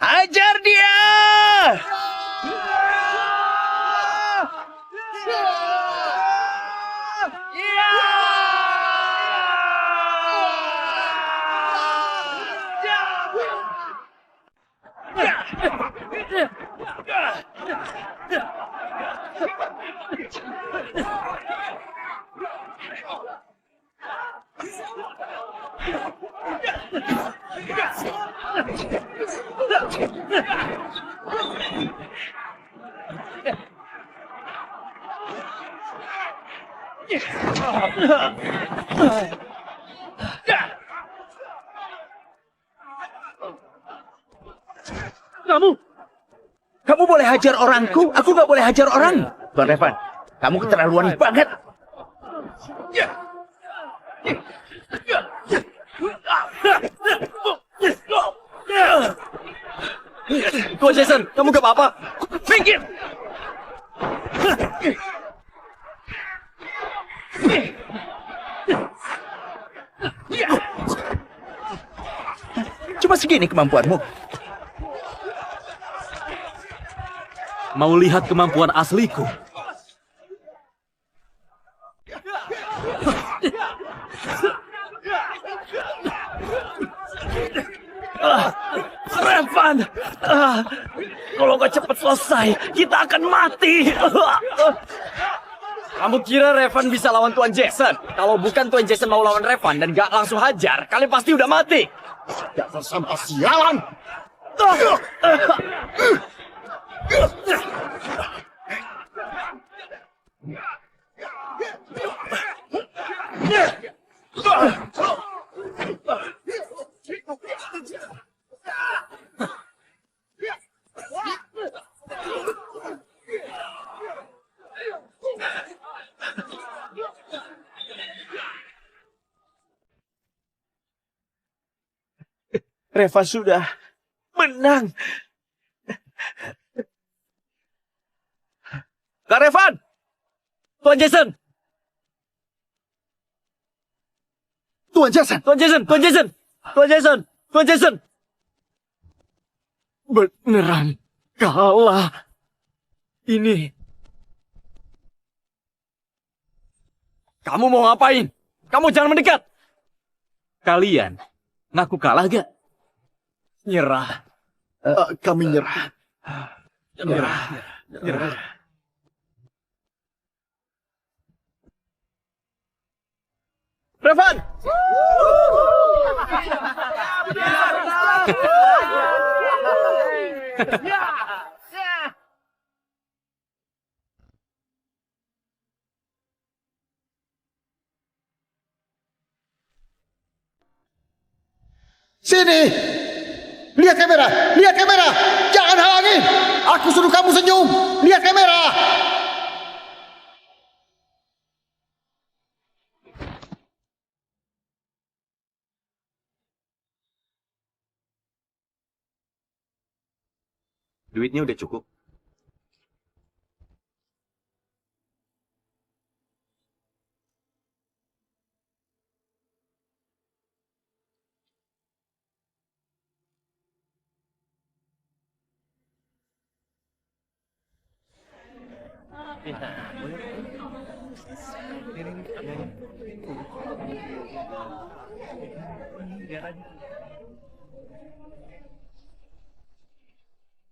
Hajar dia! Kamu boleh hajar orangku, aku nggak boleh hajar orang. Tuan Revan, kamu keterlaluan banget. Tuan Jason, kamu gak apa-apa? Minggir! Cuma segini kemampuanmu. Mau lihat kemampuan asliku? Revan! Kalau nggak cepat selesai, kita akan mati. Kamu kira Revan bisa lawan Tuan Jason? Kalau bukan Tuan Jason mau lawan Revan dan gak langsung hajar, kalian pasti udah mati. Dasar sampah sialan. Reva sudah menang. Kak Revan! Tuan Jason! Tuan Jason. Tuan Jason! Tuan Jason! Tuan Jason! Tuan Jason! Beneran kalah. Ini. Kamu mau ngapain? Kamu jangan mendekat. Kalian ngaku kalah gak? Nyerah. Kami nyerah. Nyerah. Revan! Sini. Lihat kamera. Lihat kamera. Jangan halangi. Aku suruh kamu senyum. Lihat kamera. Duitnya udah cukup.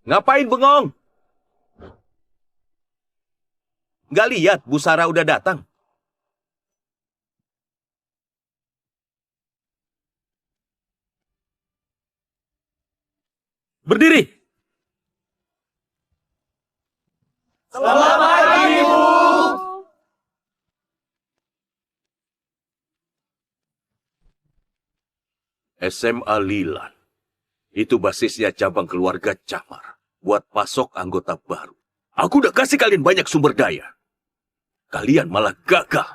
Ngapain bengong? Nggak lihat Bu Sarah udah datang? Berdiri! Selamat pagi, Bu. SMA Lilan. Itu basisnya cabang keluarga Camar. Buat pasok anggota baru. Aku udah kasih kalian banyak sumber daya. Kalian malah gagal.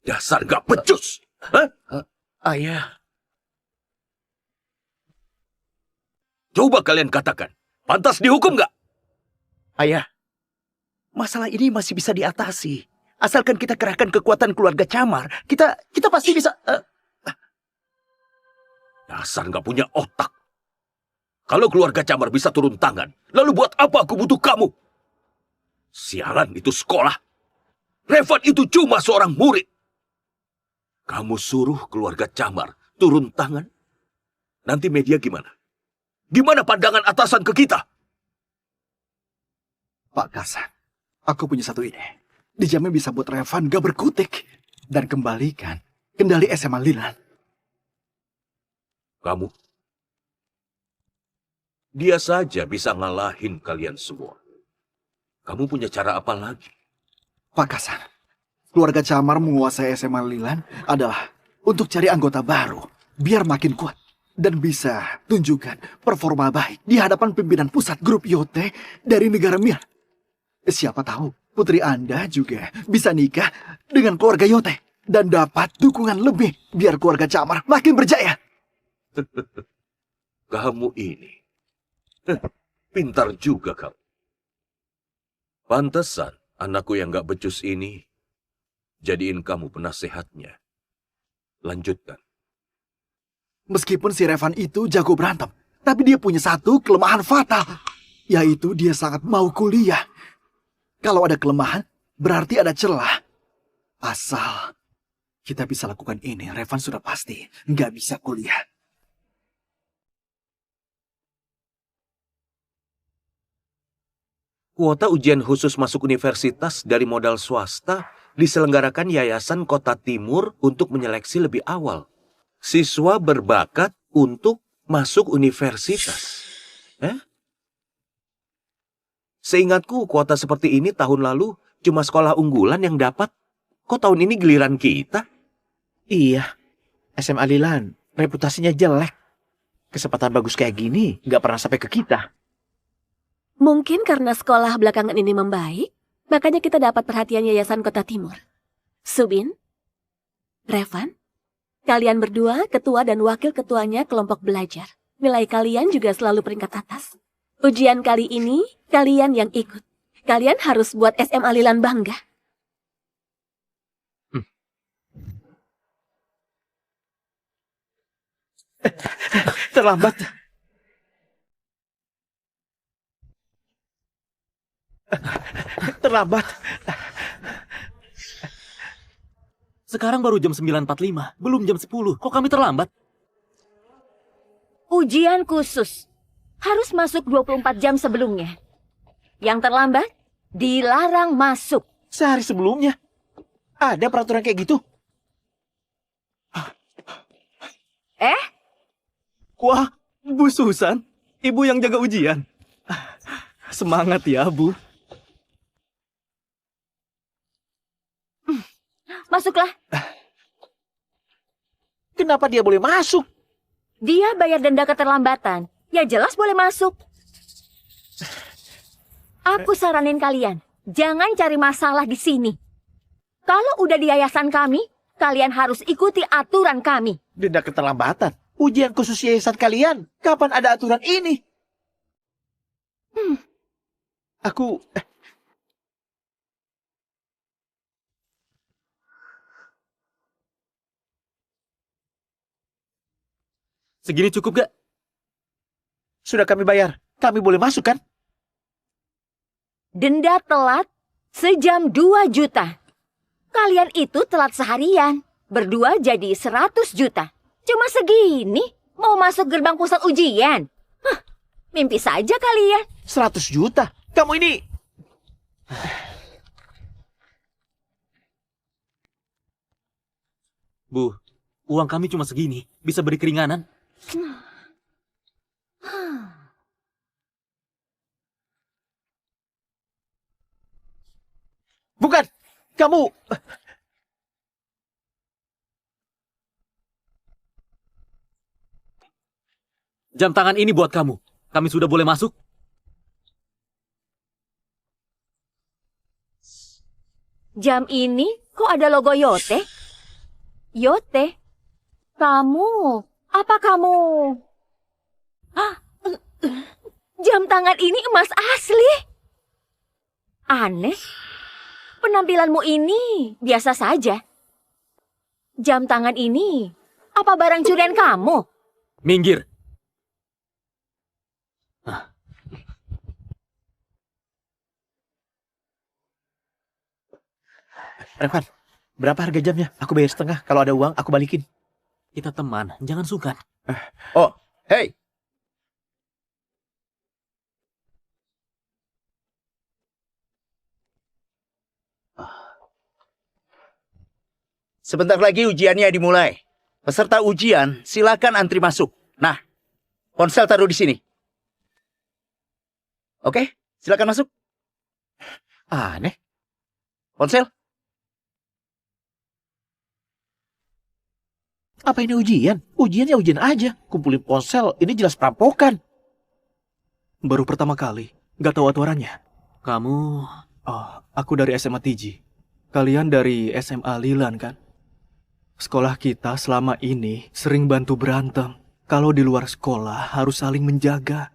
Dasar gak becus. Hah? Ayah, Coba kalian katakan. Pantas dihukum gak? ayah. Masalah ini masih bisa diatasi. Asalkan kita kerahkan kekuatan keluarga Camar, kita pasti bisa... Dasar gak punya otak. Kalau keluarga Camar bisa turun tangan, lalu buat apa aku butuh kamu? Sialan itu sekolah. Revan itu cuma seorang murid. Kamu suruh keluarga Camar turun tangan? Nanti media gimana? Gimana pandangan atasan ke kita? Pak Kasan, aku punya satu ide. Dijamin bisa buat Revan gak berkutik. Dan kembalikan kendali SMA Lilan. Kamu. Dia saja bisa ngalahin kalian semua. Kamu punya cara apa lagi? Pak Kasan, keluarga Camar menguasai SMA Lilan adalah untuk cari anggota baru. Biar makin kuat. Dan bisa tunjukkan performa baik di hadapan pimpinan pusat grup Yote dari negara Mir. Siapa tahu putri Anda juga bisa nikah dengan keluarga Yote. dan dapat dukungan lebih biar keluarga Camar makin berjaya. Kamu ini. Pintar juga kamu. Pantesan anakku yang gak becus ini jadiin kamu penasehatnya. Lanjutkan. Meskipun si Revan itu jago berantem, tapi dia punya satu kelemahan fatal, yaitu dia sangat mau kuliah. Kalau ada kelemahan, berarti ada celah. Asal kita bisa lakukan ini, Revan sudah pasti nggak bisa kuliah. Kuota ujian khusus masuk universitas dari modal swasta diselenggarakan Yayasan Kota Timur untuk menyeleksi lebih awal siswa berbakat untuk masuk universitas. Seingatku kuota seperti ini tahun lalu cuma sekolah unggulan yang dapat. Kok tahun ini giliran kita? Iya, SMA Lilan reputasinya jelek. Kesempatan bagus kayak gini nggak pernah sampai ke kita. Mungkin karena sekolah belakangan ini membaik, makanya kita dapat perhatian Yayasan Kota Timur. Subin, Revan, kalian berdua ketua dan wakil ketuanya kelompok belajar. Nilai kalian juga selalu peringkat atas. Ujian kali ini, kalian yang ikut. Kalian harus buat SMA Lilan bangga. Terlambat. Terlambat. Sekarang baru jam 9.45, belum jam 10. Kok kami terlambat? Ujian khusus harus masuk 24 jam sebelumnya. Yang terlambat dilarang masuk. Sehari sebelumnya. Ada peraturan kayak gitu? Wah, Bu Susan, ibu yang jaga ujian. Semangat ya, Bu. Masuklah. Kenapa dia boleh masuk? Dia bayar denda keterlambatan. Ya jelas boleh masuk. Aku saranin kalian, jangan cari masalah di sini. Kalau udah di yayasan kami, kalian harus ikuti aturan kami. Denda keterlambatan. Ujian khusus yayasan kalian. Kapan ada aturan ini? Aku... Segini cukup gak? Sudah kami bayar. Kami boleh masuk kan? Denda telat sejam 2 juta. Kalian itu telat seharian. Berdua jadi 100 juta. Cuma segini mau masuk gerbang pusat ujian. Mimpi saja kalian. 100 juta? Kamu ini... Bu, uang kami cuma segini. Bisa beri keringanan? Bukan! Kamu... Jam tangan ini buat kamu. Kami sudah boleh masuk? Jam ini kok ada logo Yote? Yote? Kamu? Apa kamu? Jam tangan ini emas asli. Aneh. Penampilanmu ini biasa saja. Jam tangan ini apa barang curian kamu? Minggir. Revan, berapa harga jamnya? Aku bayar setengah. Kalau ada uang, aku balikin. Kita teman, jangan sungkan. Oh, hey. Sebentar lagi ujiannya dimulai. Peserta ujian, silakan antri masuk. Nah, ponsel taruh di sini. Oke, silakan masuk. Aneh. Ponsel? Apa ini ujian? Ujiannya ujian aja. Kumpulin ponsel, ini jelas perampokan. Baru pertama kali, nggak tahu aturannya. Kamu... Oh, aku dari SMA Tiji. Kalian dari SMA Lilan kan? Sekolah kita selama ini sering bantu berantem. Kalau di luar sekolah harus saling menjaga.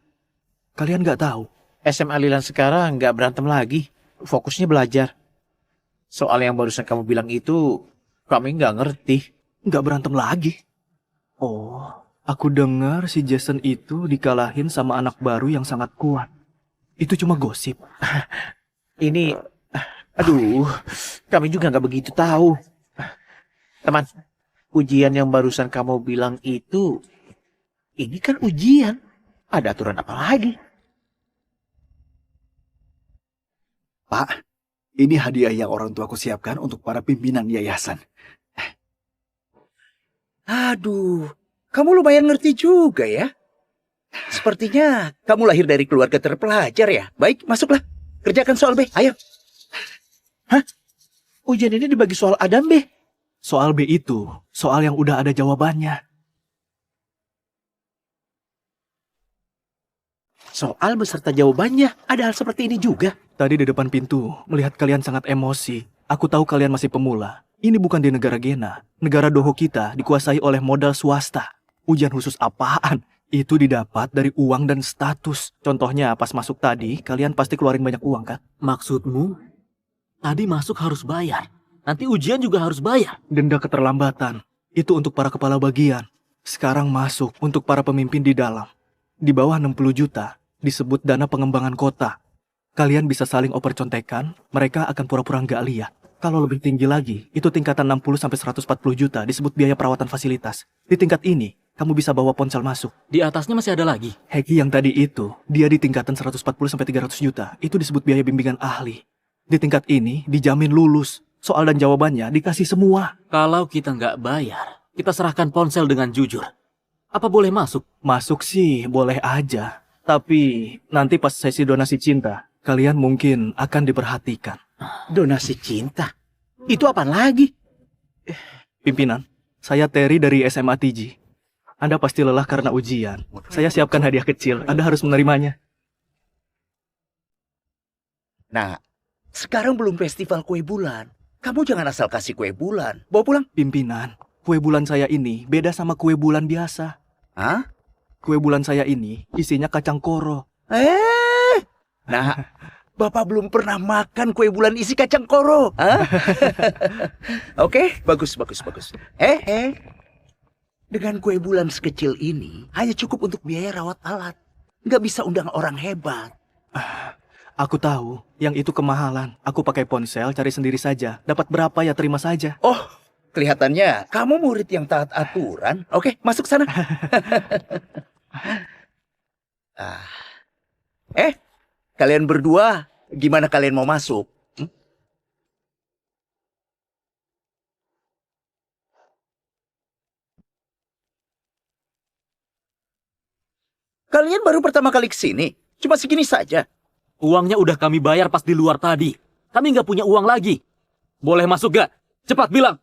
Kalian nggak tahu? SMA Lilan sekarang nggak berantem lagi. Fokusnya belajar. Soal yang barusan kamu bilang itu, kami nggak ngerti. Nggak berantem lagi. Oh, aku dengar si Jason itu dikalahin sama anak baru yang sangat kuat. Itu cuma gosip. Ini, aduh, kami juga nggak begitu tahu. Teman, ujian yang barusan kamu bilang itu, ini kan ujian. Ada aturan apa lagi? Pak, ini hadiah yang orang tuaku siapkan untuk para pimpinan yayasan. Aduh, kamu lumayan ngerti juga ya. Sepertinya kamu lahir dari keluarga terpelajar ya. Baik, masuklah. Kerjakan soal B, ayo. Hah? Ujian ini dibagi soal A dan B. Soal B itu, soal yang udah ada jawabannya. Soal beserta jawabannya, ada hal seperti ini juga. Tadi di depan pintu, melihat kalian sangat emosi. Aku tahu kalian masih pemula. Ini bukan di negara Gena. Negara Doho kita dikuasai oleh modal swasta. Ujian khusus apaan? Itu didapat dari uang dan status. Contohnya pas masuk tadi, kalian pasti keluarin banyak uang kan? Maksudmu? Tadi masuk harus bayar. Nanti ujian juga harus bayar. Denda keterlambatan. Itu untuk para kepala bagian. Sekarang masuk untuk para pemimpin di dalam. Di bawah 60 juta, disebut dana pengembangan kota. Kalian bisa saling oper contekan, mereka akan pura-pura nggak lihat. Kalau lebih tinggi lagi, itu tingkatan 60-140 juta disebut biaya perawatan fasilitas. Di tingkat ini, kamu bisa bawa ponsel masuk. Di atasnya masih ada lagi. Heki yang tadi itu, dia di tingkatan 140-300 juta. Itu disebut biaya bimbingan ahli. Di tingkat ini, dijamin lulus. Soal dan jawabannya dikasih semua. Kalau kita nggak bayar, kita serahkan ponsel dengan jujur. Apa boleh masuk? Masuk sih, boleh aja. Tapi, nanti pas sesi donasi cinta, kalian mungkin akan diperhatikan. Donasi cinta? Itu apaan lagi? Pimpinan, saya Terry dari SMA TG. Anda pasti lelah karena ujian. Saya siapkan hadiah kecil, Anda harus menerimanya. Nah, sekarang belum festival kue bulan. Kamu jangan asal kasih kue bulan. Bawa pulang. Pimpinan, kue bulan saya ini beda sama kue bulan biasa. Hah? Kue bulan saya ini isinya kacang koro. Nah, Bapak belum pernah makan kue bulan isi kacang koro. Hah? Oke, bagus. Dengan kue bulan sekecil ini, hanya cukup untuk biaya rawat alat. Nggak bisa undang orang hebat. Aku tahu, yang itu kemahalan. Aku pakai ponsel, cari sendiri saja. Dapat berapa ya terima saja. Oh, kelihatannya kamu murid yang taat aturan. Oke, masuk sana. Kalian berdua, gimana kalian mau masuk? Kalian baru pertama kali kesini, cuma segini saja. Uangnya udah kami bayar pas di luar tadi. Kami nggak punya uang lagi. Boleh masuk gak? Cepat bilang.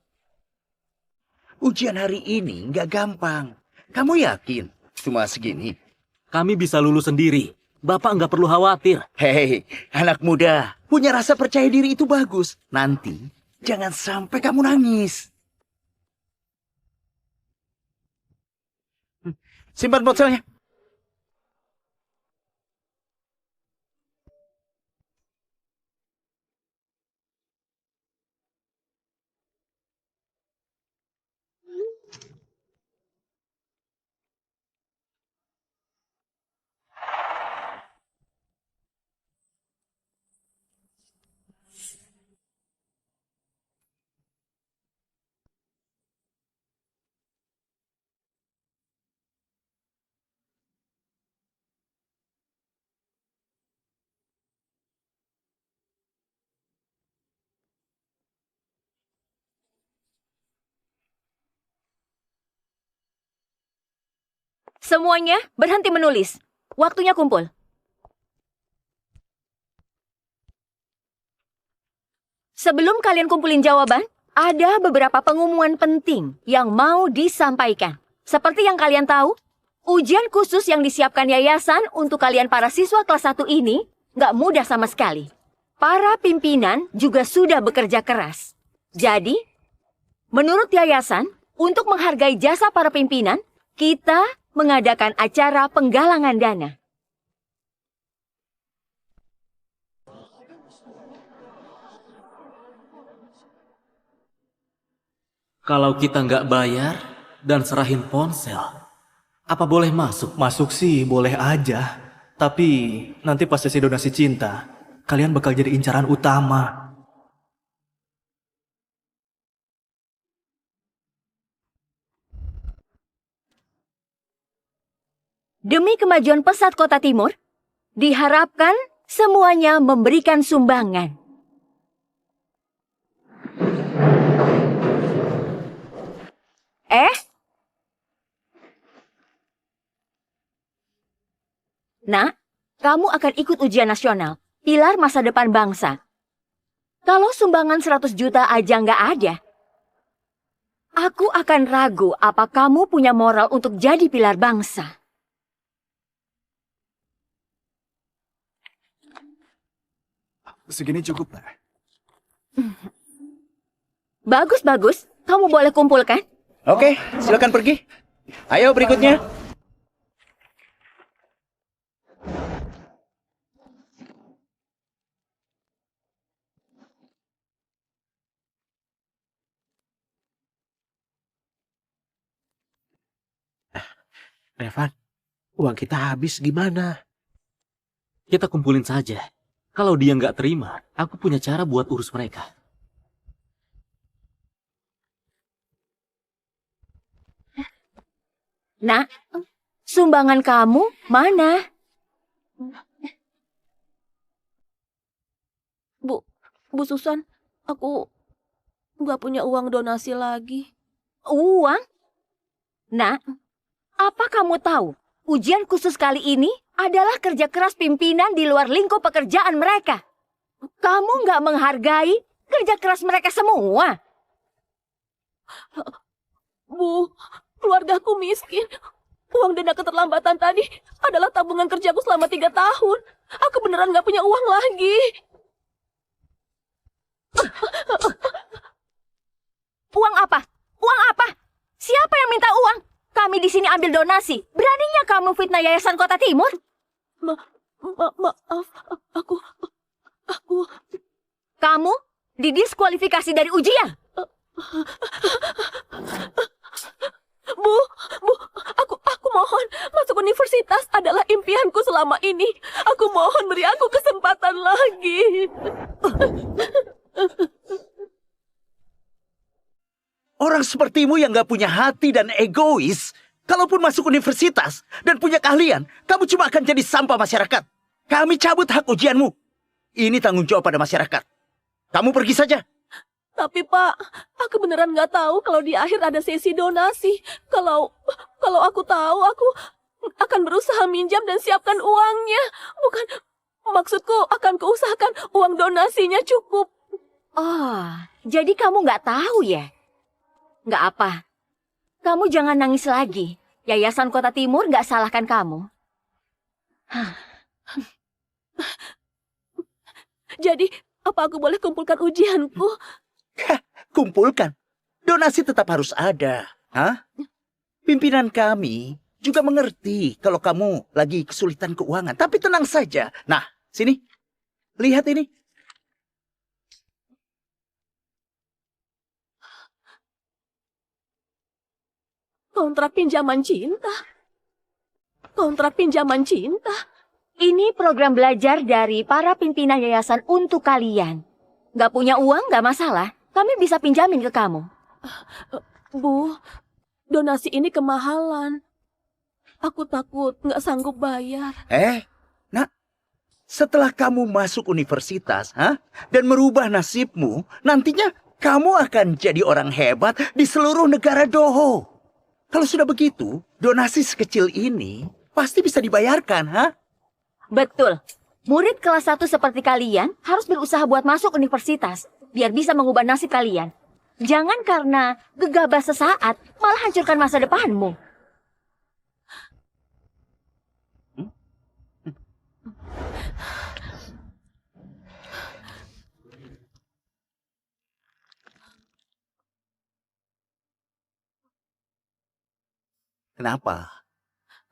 Ujian hari ini nggak gampang. Kamu yakin? Cuma segini. Kami bisa lulus sendiri. Bapak nggak perlu khawatir. Hei, anak muda. Punya rasa percaya diri itu bagus. Nanti, jangan sampai kamu nangis. Simpan ponselnya. Semuanya berhenti menulis. Waktunya kumpul. Sebelum kalian kumpulin jawaban, ada beberapa pengumuman penting yang mau disampaikan. Seperti yang kalian tahu, ujian khusus yang disiapkan yayasan untuk kalian para siswa kelas 1 ini nggak mudah sama sekali. Para pimpinan juga sudah bekerja keras. Jadi, Menurut yayasan, untuk menghargai jasa para pimpinan, kita mengadakan acara penggalangan dana. Kalau kita nggak bayar dan serahin ponsel, apa boleh masuk? Masuk sih boleh aja. Tapi nanti pas sesi donasi cinta, kalian bakal jadi incaran utama. Demi kemajuan pesat Kota Timur, diharapkan semuanya memberikan sumbangan. Nak, kamu akan ikut ujian nasional, pilar masa depan bangsa. Kalau sumbangan 100 juta aja nggak ada, aku akan ragu apa kamu punya moral untuk jadi pilar bangsa. Segini cukup, Nak. Bagus, kamu boleh kumpulkan. Oke, silakan pergi. Ayo berikutnya. Revan, uang kita habis gimana? Kita kumpulin saja. Kalau dia nggak terima, aku punya cara buat urus mereka. Nak, sumbangan kamu mana? Bu Susan, aku nggak punya uang donasi lagi. Uang? Nak, apa kamu tahu? Ujian khusus kali ini adalah kerja keras pimpinan di luar lingkup pekerjaan mereka. Kamu nggak menghargai kerja keras mereka semua. Bu, keluargaku miskin. Uang dana keterlambatan tadi adalah tabungan kerjaku selama 3 tahun. Aku beneran nggak punya uang lagi. Uang apa? Uang apa? Siapa yang minta uang? Kami di sini ambil donasi. Beraninya kamu fitnah Yayasan Kota Timur? Maaf, aku... Kamu didiskualifikasi dari ujian. Bu, aku mohon. Masuk universitas adalah impianku selama ini. Aku mohon beri aku kesempatan lagi. Orang sepertimu yang gak punya hati dan egois, kalaupun masuk universitas dan punya keahlian, kamu cuma akan jadi sampah masyarakat. Kami cabut hak ujianmu. Ini tanggung jawab pada masyarakat. Kamu pergi saja. Tapi Pak, aku beneran nggak tahu kalau di akhir ada sesi donasi. Kalau aku tahu, aku akan berusaha minjam dan siapkan uangnya. Bukan, maksudku akan kuusahakan uang donasinya cukup. Oh, jadi kamu nggak tahu ya? Nggak apa. Kamu jangan nangis lagi. Yayasan Kota Timur nggak salahkan kamu. Jadi, apa aku boleh kumpulkan ujianku? Kumpulkan. Donasi tetap harus ada. Hah? Pimpinan kami juga mengerti kalau kamu lagi kesulitan keuangan. Tapi tenang saja. Nah, sini. Lihat ini. Kontrak pinjaman cinta. Kontrak pinjaman cinta. Ini program belajar dari para pimpinan yayasan untuk kalian. Nggak punya uang nggak masalah. Kami bisa pinjamin ke kamu. Bu, donasi ini kemahalan. Aku takut nggak sanggup bayar. Nak. Setelah kamu masuk universitas, dan merubah nasibmu, nantinya kamu akan jadi orang hebat di seluruh negara Doho. Kalau sudah begitu, donasi sekecil ini pasti bisa dibayarkan, Betul. Murid kelas 1 seperti kalian harus berusaha buat masuk universitas, biar bisa mengubah nasib kalian. Jangan karena gegabah sesaat, malah hancurkan masa depanmu. Kenapa?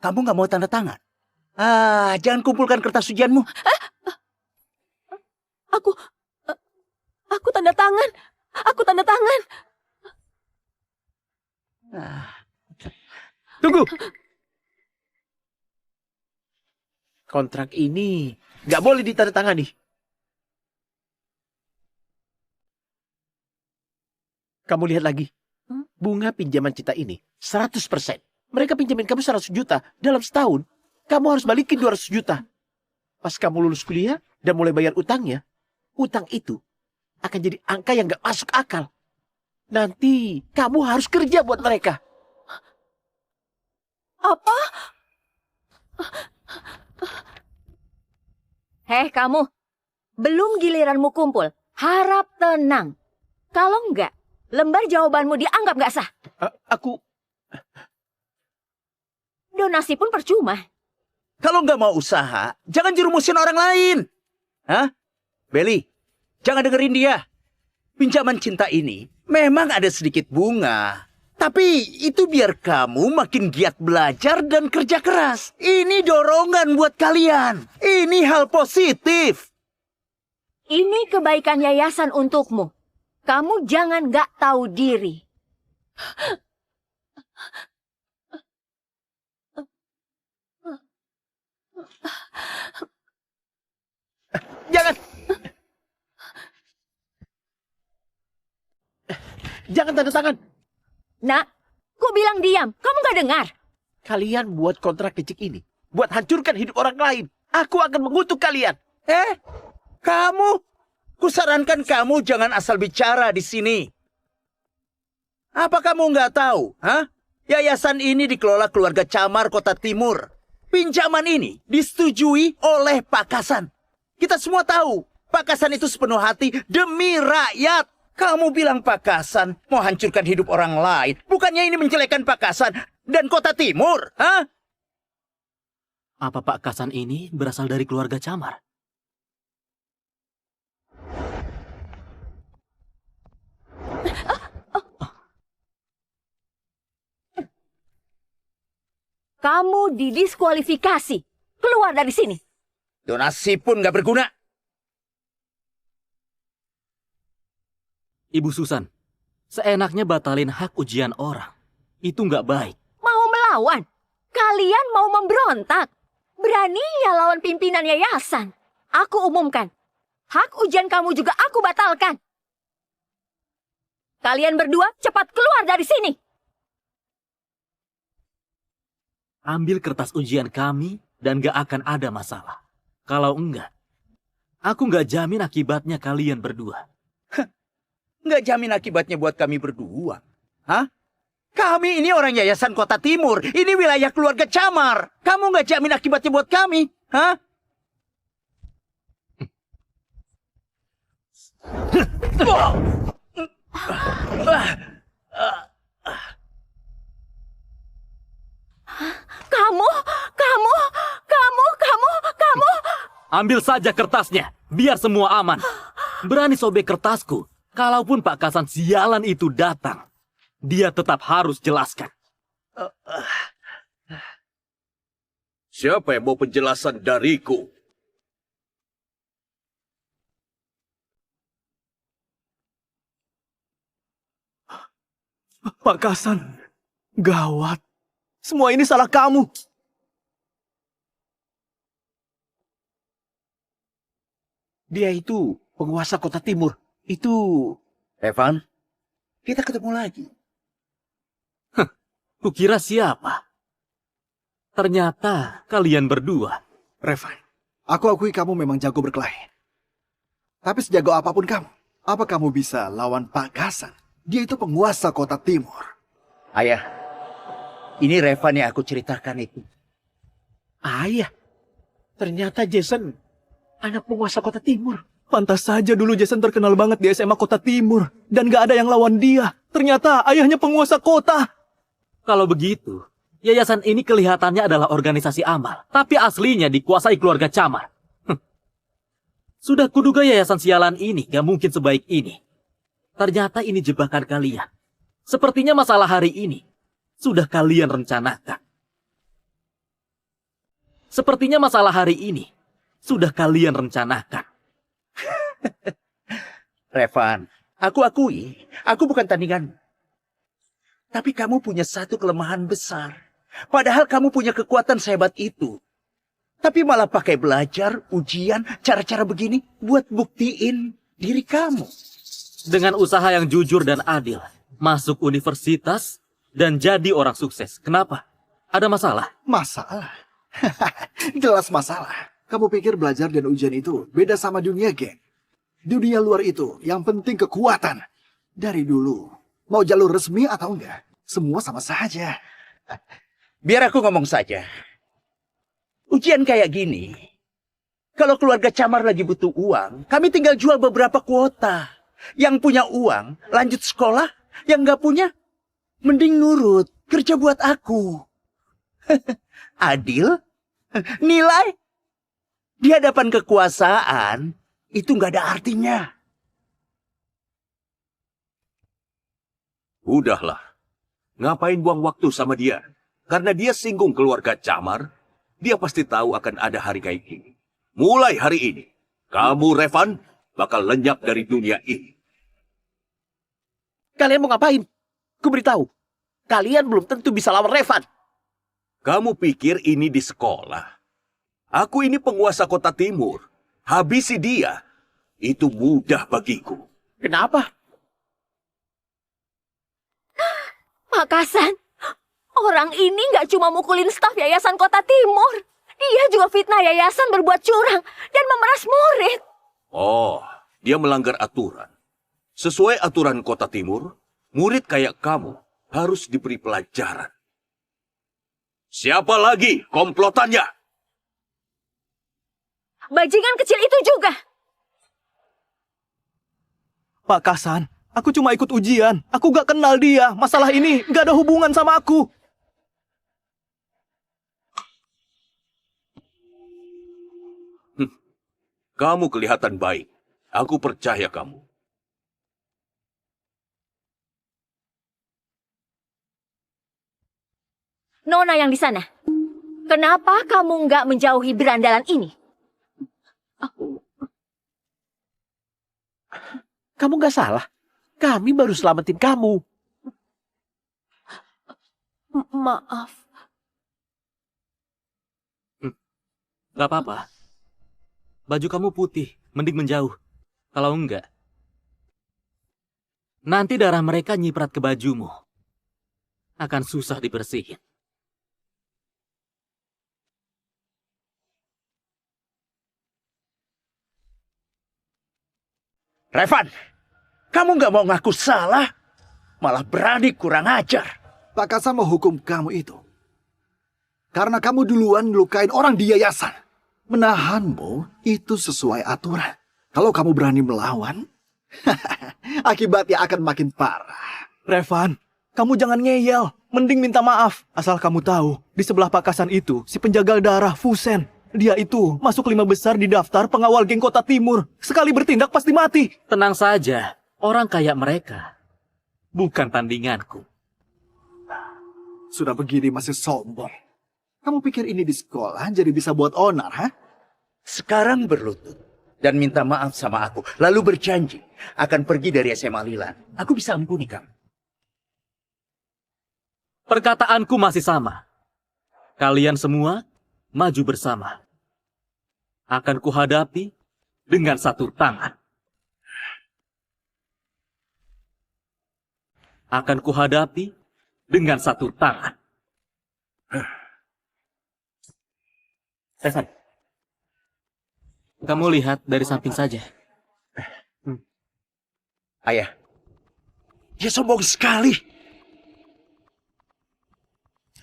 Kamu nggak mau tanda tangan? Jangan kumpulkan kertas ujianmu. Aku tanda tangan. Aku tanda tangan. Tunggu. Kontrak ini nggak boleh ditandatangani. Kamu lihat lagi. Bunga pinjaman kita ini 100%. Mereka pinjamin kamu 100 juta dalam setahun. Kamu harus balikin 200 juta. Pas kamu lulus kuliah dan mulai bayar utangnya, utang itu akan jadi angka yang nggak masuk akal. Nanti kamu harus kerja buat mereka. Apa? Heh kamu, belum giliranmu kumpul. Harap tenang. Kalau enggak, lembar jawabanmu dianggap nggak sah. Aku... Donasi pun percuma. Kalau nggak mau usaha, jangan jerumusin orang lain. Hah? Beli, jangan dengerin dia. Pinjaman cinta ini memang ada sedikit bunga. Tapi itu biar kamu makin giat belajar dan kerja keras. Ini dorongan buat kalian. Ini hal positif. Ini kebaikan yayasan untukmu. Kamu jangan nggak tahu diri. Jangan. Jangan tanda tangan. Nak, ku bilang diam. Kamu nggak dengar? Kalian buat kontrak kecil ini. Buat hancurkan hidup orang lain. Aku akan mengutuk kalian. Kamu? Kusarankan kamu jangan asal bicara di sini. Apa kamu nggak tahu? Yayasan ini dikelola keluarga Camar Kota Timur. Pinjaman ini disetujui oleh Pak Kasan. Kita semua tahu, Pak Kasan itu sepenuh hati demi rakyat. Kamu bilang Pak Kasan mau hancurkan hidup orang lain. Bukannya ini menjelekkan Pak Kasan dan Kota Timur, Apa Pak Kasan ini berasal dari keluarga Camar? Kamu didiskualifikasi. Keluar dari sini. Donasi pun nggak berguna. Ibu Susan, seenaknya batalin hak ujian orang. Itu nggak baik. Mau melawan? Kalian mau memberontak? Beraninya lawan pimpinan yayasan. Aku umumkan. Hak ujian kamu juga aku batalkan. Kalian berdua cepat keluar dari sini. Ambil kertas ujian kami dan gak akan ada masalah. Kalau enggak, aku nggak jamin akibatnya kalian berdua. Nggak jamin akibatnya buat kami berdua. Kami ini orang Yayasan Kota Timur. Ini wilayah keluarga Camar. Kamu nggak jamin akibatnya buat kami. Kamu. Ambil saja kertasnya, biar semua aman. Berani sobek kertasku, kalaupun Pak Kasan sialan itu datang, dia tetap harus jelaskan. Siapa yang mau penjelasan dariku? Pak Kasan, gawat. Semua ini salah kamu. Dia itu penguasa Kota Timur. Itu... Evan, kita ketemu lagi. Kukira siapa? Ternyata kalian berdua. Revan, aku akui kamu memang jago berkelahi. Tapi sejago apapun kamu, apa kamu bisa lawan Pak Kasan? Dia itu penguasa Kota Timur. Ayah, ini Revan yang aku ceritakan itu. Ayah, ternyata Jason anak penguasa Kota Timur. Pantas saja dulu Jason terkenal banget di SMA Kota Timur. Dan gak ada yang lawan dia. Ternyata ayahnya penguasa kota. Kalau begitu, yayasan ini kelihatannya adalah organisasi amal. Tapi aslinya dikuasai keluarga Camar. Sudah kuduga yayasan sialan ini gak mungkin sebaik ini. Ternyata ini jebakan kalian. Sepertinya masalah hari ini sudah kalian rencanakan. Sepertinya masalah hari ini sudah kalian rencanakan. Revan, aku akui, aku bukan tandingan. Tapi kamu punya satu kelemahan besar. Padahal kamu punya kekuatan sehebat itu. Tapi malah pakai belajar, ujian, cara-cara begini buat buktiin diri kamu. Dengan usaha yang jujur dan adil, masuk universitas dan jadi orang sukses. Kenapa? Ada masalah? Masalah? Jelas masalah. Kamu pikir belajar dan ujian itu beda sama dunia, geng? Dunia luar itu yang penting kekuatan. Dari dulu, mau jalur resmi atau enggak, semua sama saja. Biar aku ngomong saja. Ujian kayak gini, kalau keluarga Camar lagi butuh uang, kami tinggal jual beberapa kuota. Yang punya uang, lanjut sekolah. Yang nggak punya, mending nurut, kerja buat aku. Adil? Nilai? Di hadapan kekuasaan, itu nggak ada artinya. Udahlah. Ngapain buang waktu sama dia? Karena dia singgung keluarga Camar, dia pasti tahu akan ada hari kayak gini. Mulai hari ini, kamu, Revan, bakal lenyap dari dunia ini. Kalian mau ngapain? Ku beritahu. Kalian belum tentu bisa lawan Revan. Kamu pikir ini di sekolah? Aku ini penguasa kota timur. Habisi dia. Itu mudah bagiku. Kenapa? Pak Kasan, orang ini nggak cuma mukulin staf Yayasan Kota Timur. Dia juga fitnah yayasan berbuat curang dan memeras murid. Oh, dia melanggar aturan. Sesuai aturan kota timur, murid kayak kamu harus diberi pelajaran. Siapa lagi komplotannya? Bajingan kecil itu juga. Pak Kasan, aku cuma ikut ujian. Aku gak kenal dia. Masalah ini gak ada hubungan sama aku. Kamu kelihatan baik. Aku percaya kamu. Nona yang di sana, kenapa kamu nggak menjauhi berandalan ini? Kamu nggak salah. Kami baru selamatin kamu. Maaf. Gak apa-apa. Baju kamu putih, mending menjauh. Kalau enggak, nanti darah mereka nyiprat ke bajumu. Akan susah dibersihin. Revan, kamu nggak mau ngaku salah, malah berani kurang ajar. Pak Kasan mau hukum kamu itu. Karena kamu duluan melukain orang di yayasan. Menahanmu itu sesuai aturan. Kalau kamu berani melawan, akibatnya akan makin parah. Revan, kamu jangan ngeyel. Mending minta maaf. Asal kamu tahu, di sebelah Pak Kasan itu, si penjagal darah Fusen. Dia itu masuk 5 besar di daftar pengawal geng Kota Timur. Sekali bertindak pasti mati. Tenang saja, orang kayak mereka bukan tandinganku. Sudah begini masih sombong. Kamu pikir ini di sekolah jadi bisa buat onar, ha? Sekarang berlutut dan minta maaf sama aku. Lalu berjanji akan pergi dari SMA Lilan. Aku bisa ampuni kamu. Perkataanku masih sama. Kalian semua maju bersama. Akan kuhadapi dengan satu tangan. Akan kuhadapi dengan satu tangan. Stefan, kamu lihat dari samping saja. Ayah, dia sombong sekali.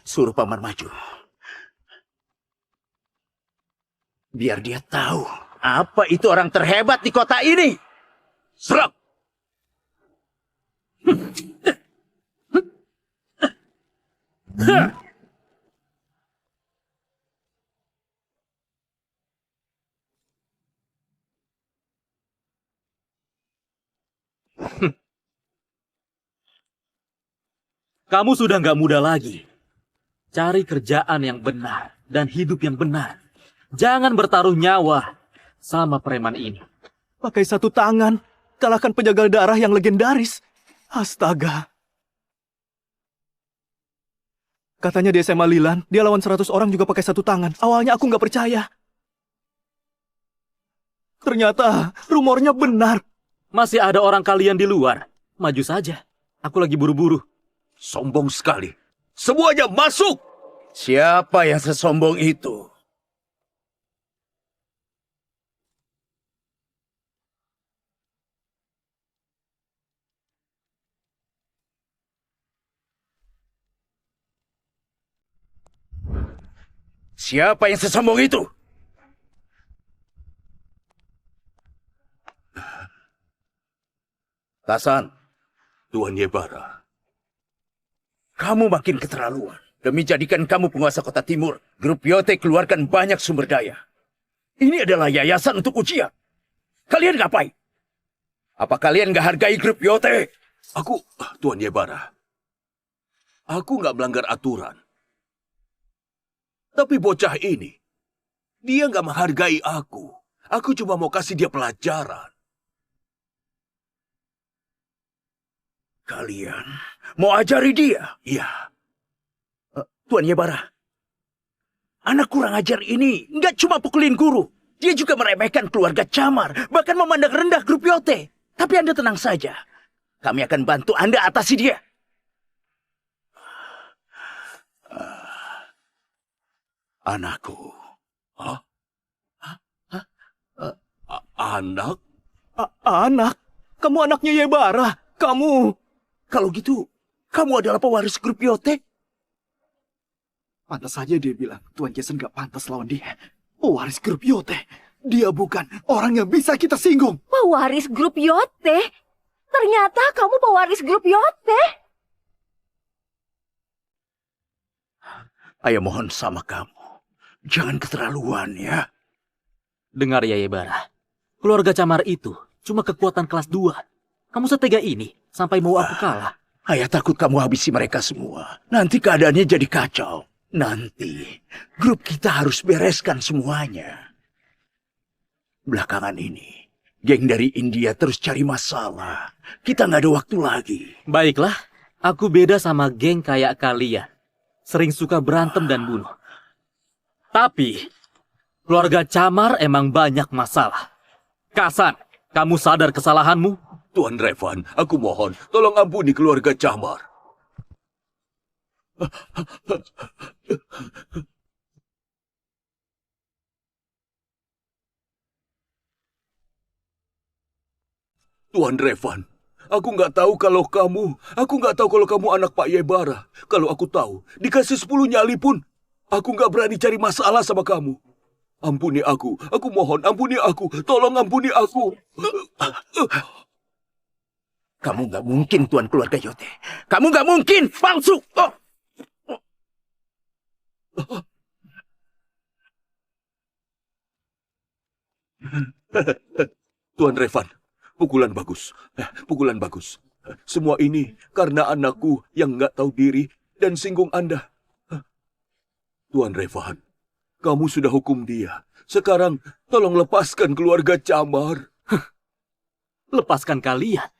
Suruh paman maju. Biar dia tahu apa itu orang terhebat di kota ini. Serang! Kamu sudah nggak muda lagi. Cari kerjaan yang benar dan hidup yang benar. Jangan bertaruh nyawa sama preman ini. Pakai satu tangan, kalahkan penjaga darah yang legendaris. Astaga. Katanya di SMA Lilan, dia lawan 100 orang juga pakai satu tangan. Awalnya aku nggak percaya. Ternyata rumornya benar. Masih ada orang kalian di luar. Maju saja. Aku lagi buru-buru. Sombong sekali. Semuanya masuk! Siapa yang sesombong itu? Siapa yang sesombong itu? Hasan, Tuan Yebara. kamu makin keterlaluan. Demi jadikan kamu penguasa kota timur, grup Yote keluarkan banyak sumber daya. Ini adalah yayasan untuk ujian. Kalian ngapain? Apa kalian nggak hargai grup Yote? Tuan Yebara. Aku nggak melanggar aturan. Tapi bocah ini, dia nggak menghargai aku. Aku cuma mau kasih dia pelajaran. Kalian mau ajari dia? Iya. Tuan Yebara, anak kurang ajar ini nggak cuma pukulin guru. Dia juga meremehkan keluarga Camar, bahkan memandang rendah grup Yote. Tapi Anda tenang saja. Kami akan bantu Anda atasi dia. Anakku. Hah? Anak? Anak? Kamu anaknya Yebara. Kamu... Kalau gitu, kamu adalah pewaris grup Yote? Pantas saja dia bilang Tuan Jason gak pantas lawan dia. Pewaris grup Yote. Dia bukan orang yang bisa kita singgung. Pewaris grup Yote? Ternyata kamu pewaris grup Yote. Ayah mohon sama kamu. Jangan keterlaluan ya. Dengar ya Yebara. Keluarga Camar itu cuma kekuatan kelas 2. Kamu setega ini sampai mau aku kalah. Ayah takut kamu habisi mereka semua. Nanti keadaannya jadi kacau. Nanti grup kita harus bereskan semuanya. Belakangan ini, geng dari India terus cari masalah. Kita nggak ada waktu lagi. Baiklah, aku beda sama geng kayak kalian. Sering suka berantem dan bunuh. Tapi, keluarga Camar emang banyak masalah. Kasan, kamu sadar kesalahanmu? Tuan Revan, aku mohon, tolong ampuni keluarga Camar. Tuan Revan, aku nggak tahu kalau kamu anak Pak Yebara. Kalau aku tahu, dikasih 10 nyali pun, aku nggak berani cari masalah sama kamu. Ampuni aku mohon, ampuni aku, tolong ampuni aku. Kamu nggak mungkin tuan keluarga Yote. Kamu nggak mungkin, palsu. Tuan Revan, pukulan bagus. Pukulan bagus. Semua ini karena anakku yang nggak tahu diri dan singgung Anda. Tuan Revan, kamu sudah hukum dia. Sekarang tolong lepaskan keluarga Camar. Lepaskan kalian.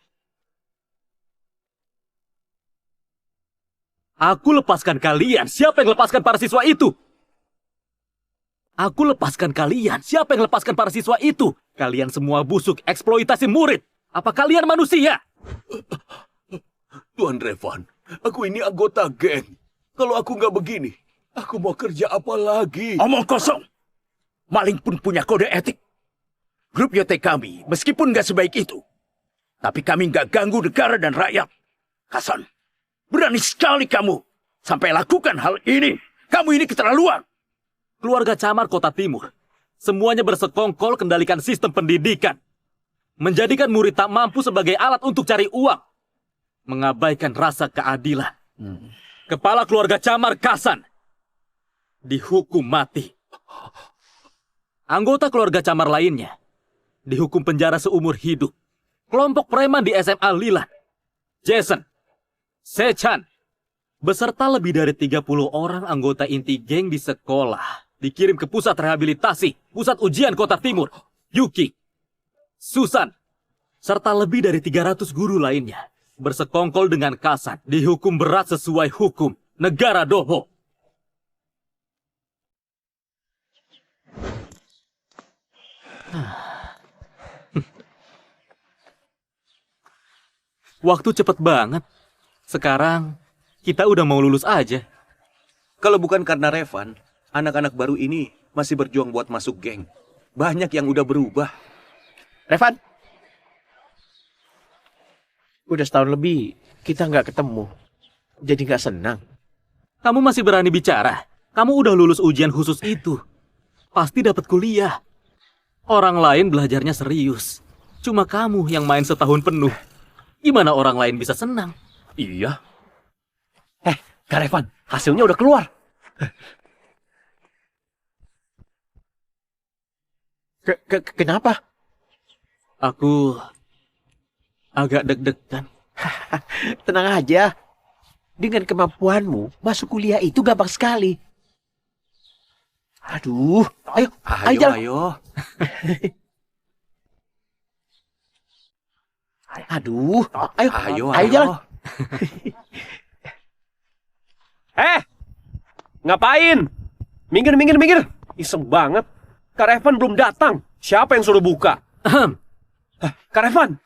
Aku lepaskan kalian. Siapa yang lepaskan para siswa itu? Aku lepaskan kalian. Siapa yang lepaskan para siswa itu? Kalian semua busuk eksploitasi murid. Apa kalian manusia? Tuan Revan, aku ini anggota geng. Kalau aku nggak begini, aku mau kerja apa lagi? Omong kosong. Maling pun punya kode etik. Grup Yote kami, meskipun nggak sebaik itu, tapi kami nggak ganggu negara dan rakyat. Hasan, berani sekali kamu sampai lakukan hal ini. Kamu ini keterlaluan. Keluarga Camar Kota Timur, semuanya bersekongkol kendalikan sistem pendidikan. Menjadikan murid tak mampu sebagai alat untuk cari uang. Mengabaikan rasa keadilan. Kepala keluarga Camar Kasan dihukum mati. Anggota keluarga Camar lainnya dihukum penjara seumur hidup. Kelompok preman di SMA Lilan, Jason, Sechan, beserta lebih dari 30 orang anggota inti geng di sekolah dikirim ke pusat rehabilitasi, pusat ujian Kota Timur. Yuki, Susan, serta lebih dari 300 guru lainnya bersekongkol dengan Kasan, dihukum berat sesuai hukum negara Doho. Waktu cepet banget. Sekarang kita udah mau lulus aja. Kalau bukan karena Revan, anak-anak baru ini masih berjuang buat masuk geng. Banyak yang udah berubah. Revan, udah setahun lebih kita nggak ketemu. Jadi nggak senang. Kamu masih berani bicara? Kamu udah lulus ujian khusus itu. Pasti dapat kuliah. Orang lain belajarnya serius. Cuma kamu yang main setahun penuh. Gimana orang lain bisa senang? Iya. Kak Revan, hasilnya udah keluar. Kenapa? Aku agak deg-degan. Tenang aja. Dengan kemampuanmu, masuk kuliah itu gampang sekali. Aduh, ayo jalan. Ayo. Aduh, Ayo. ayo jalan. Ngapain? Minggir. Iseng banget. Kak Revan belum datang. Siapa yang suruh buka? Ahem. Kak Revan,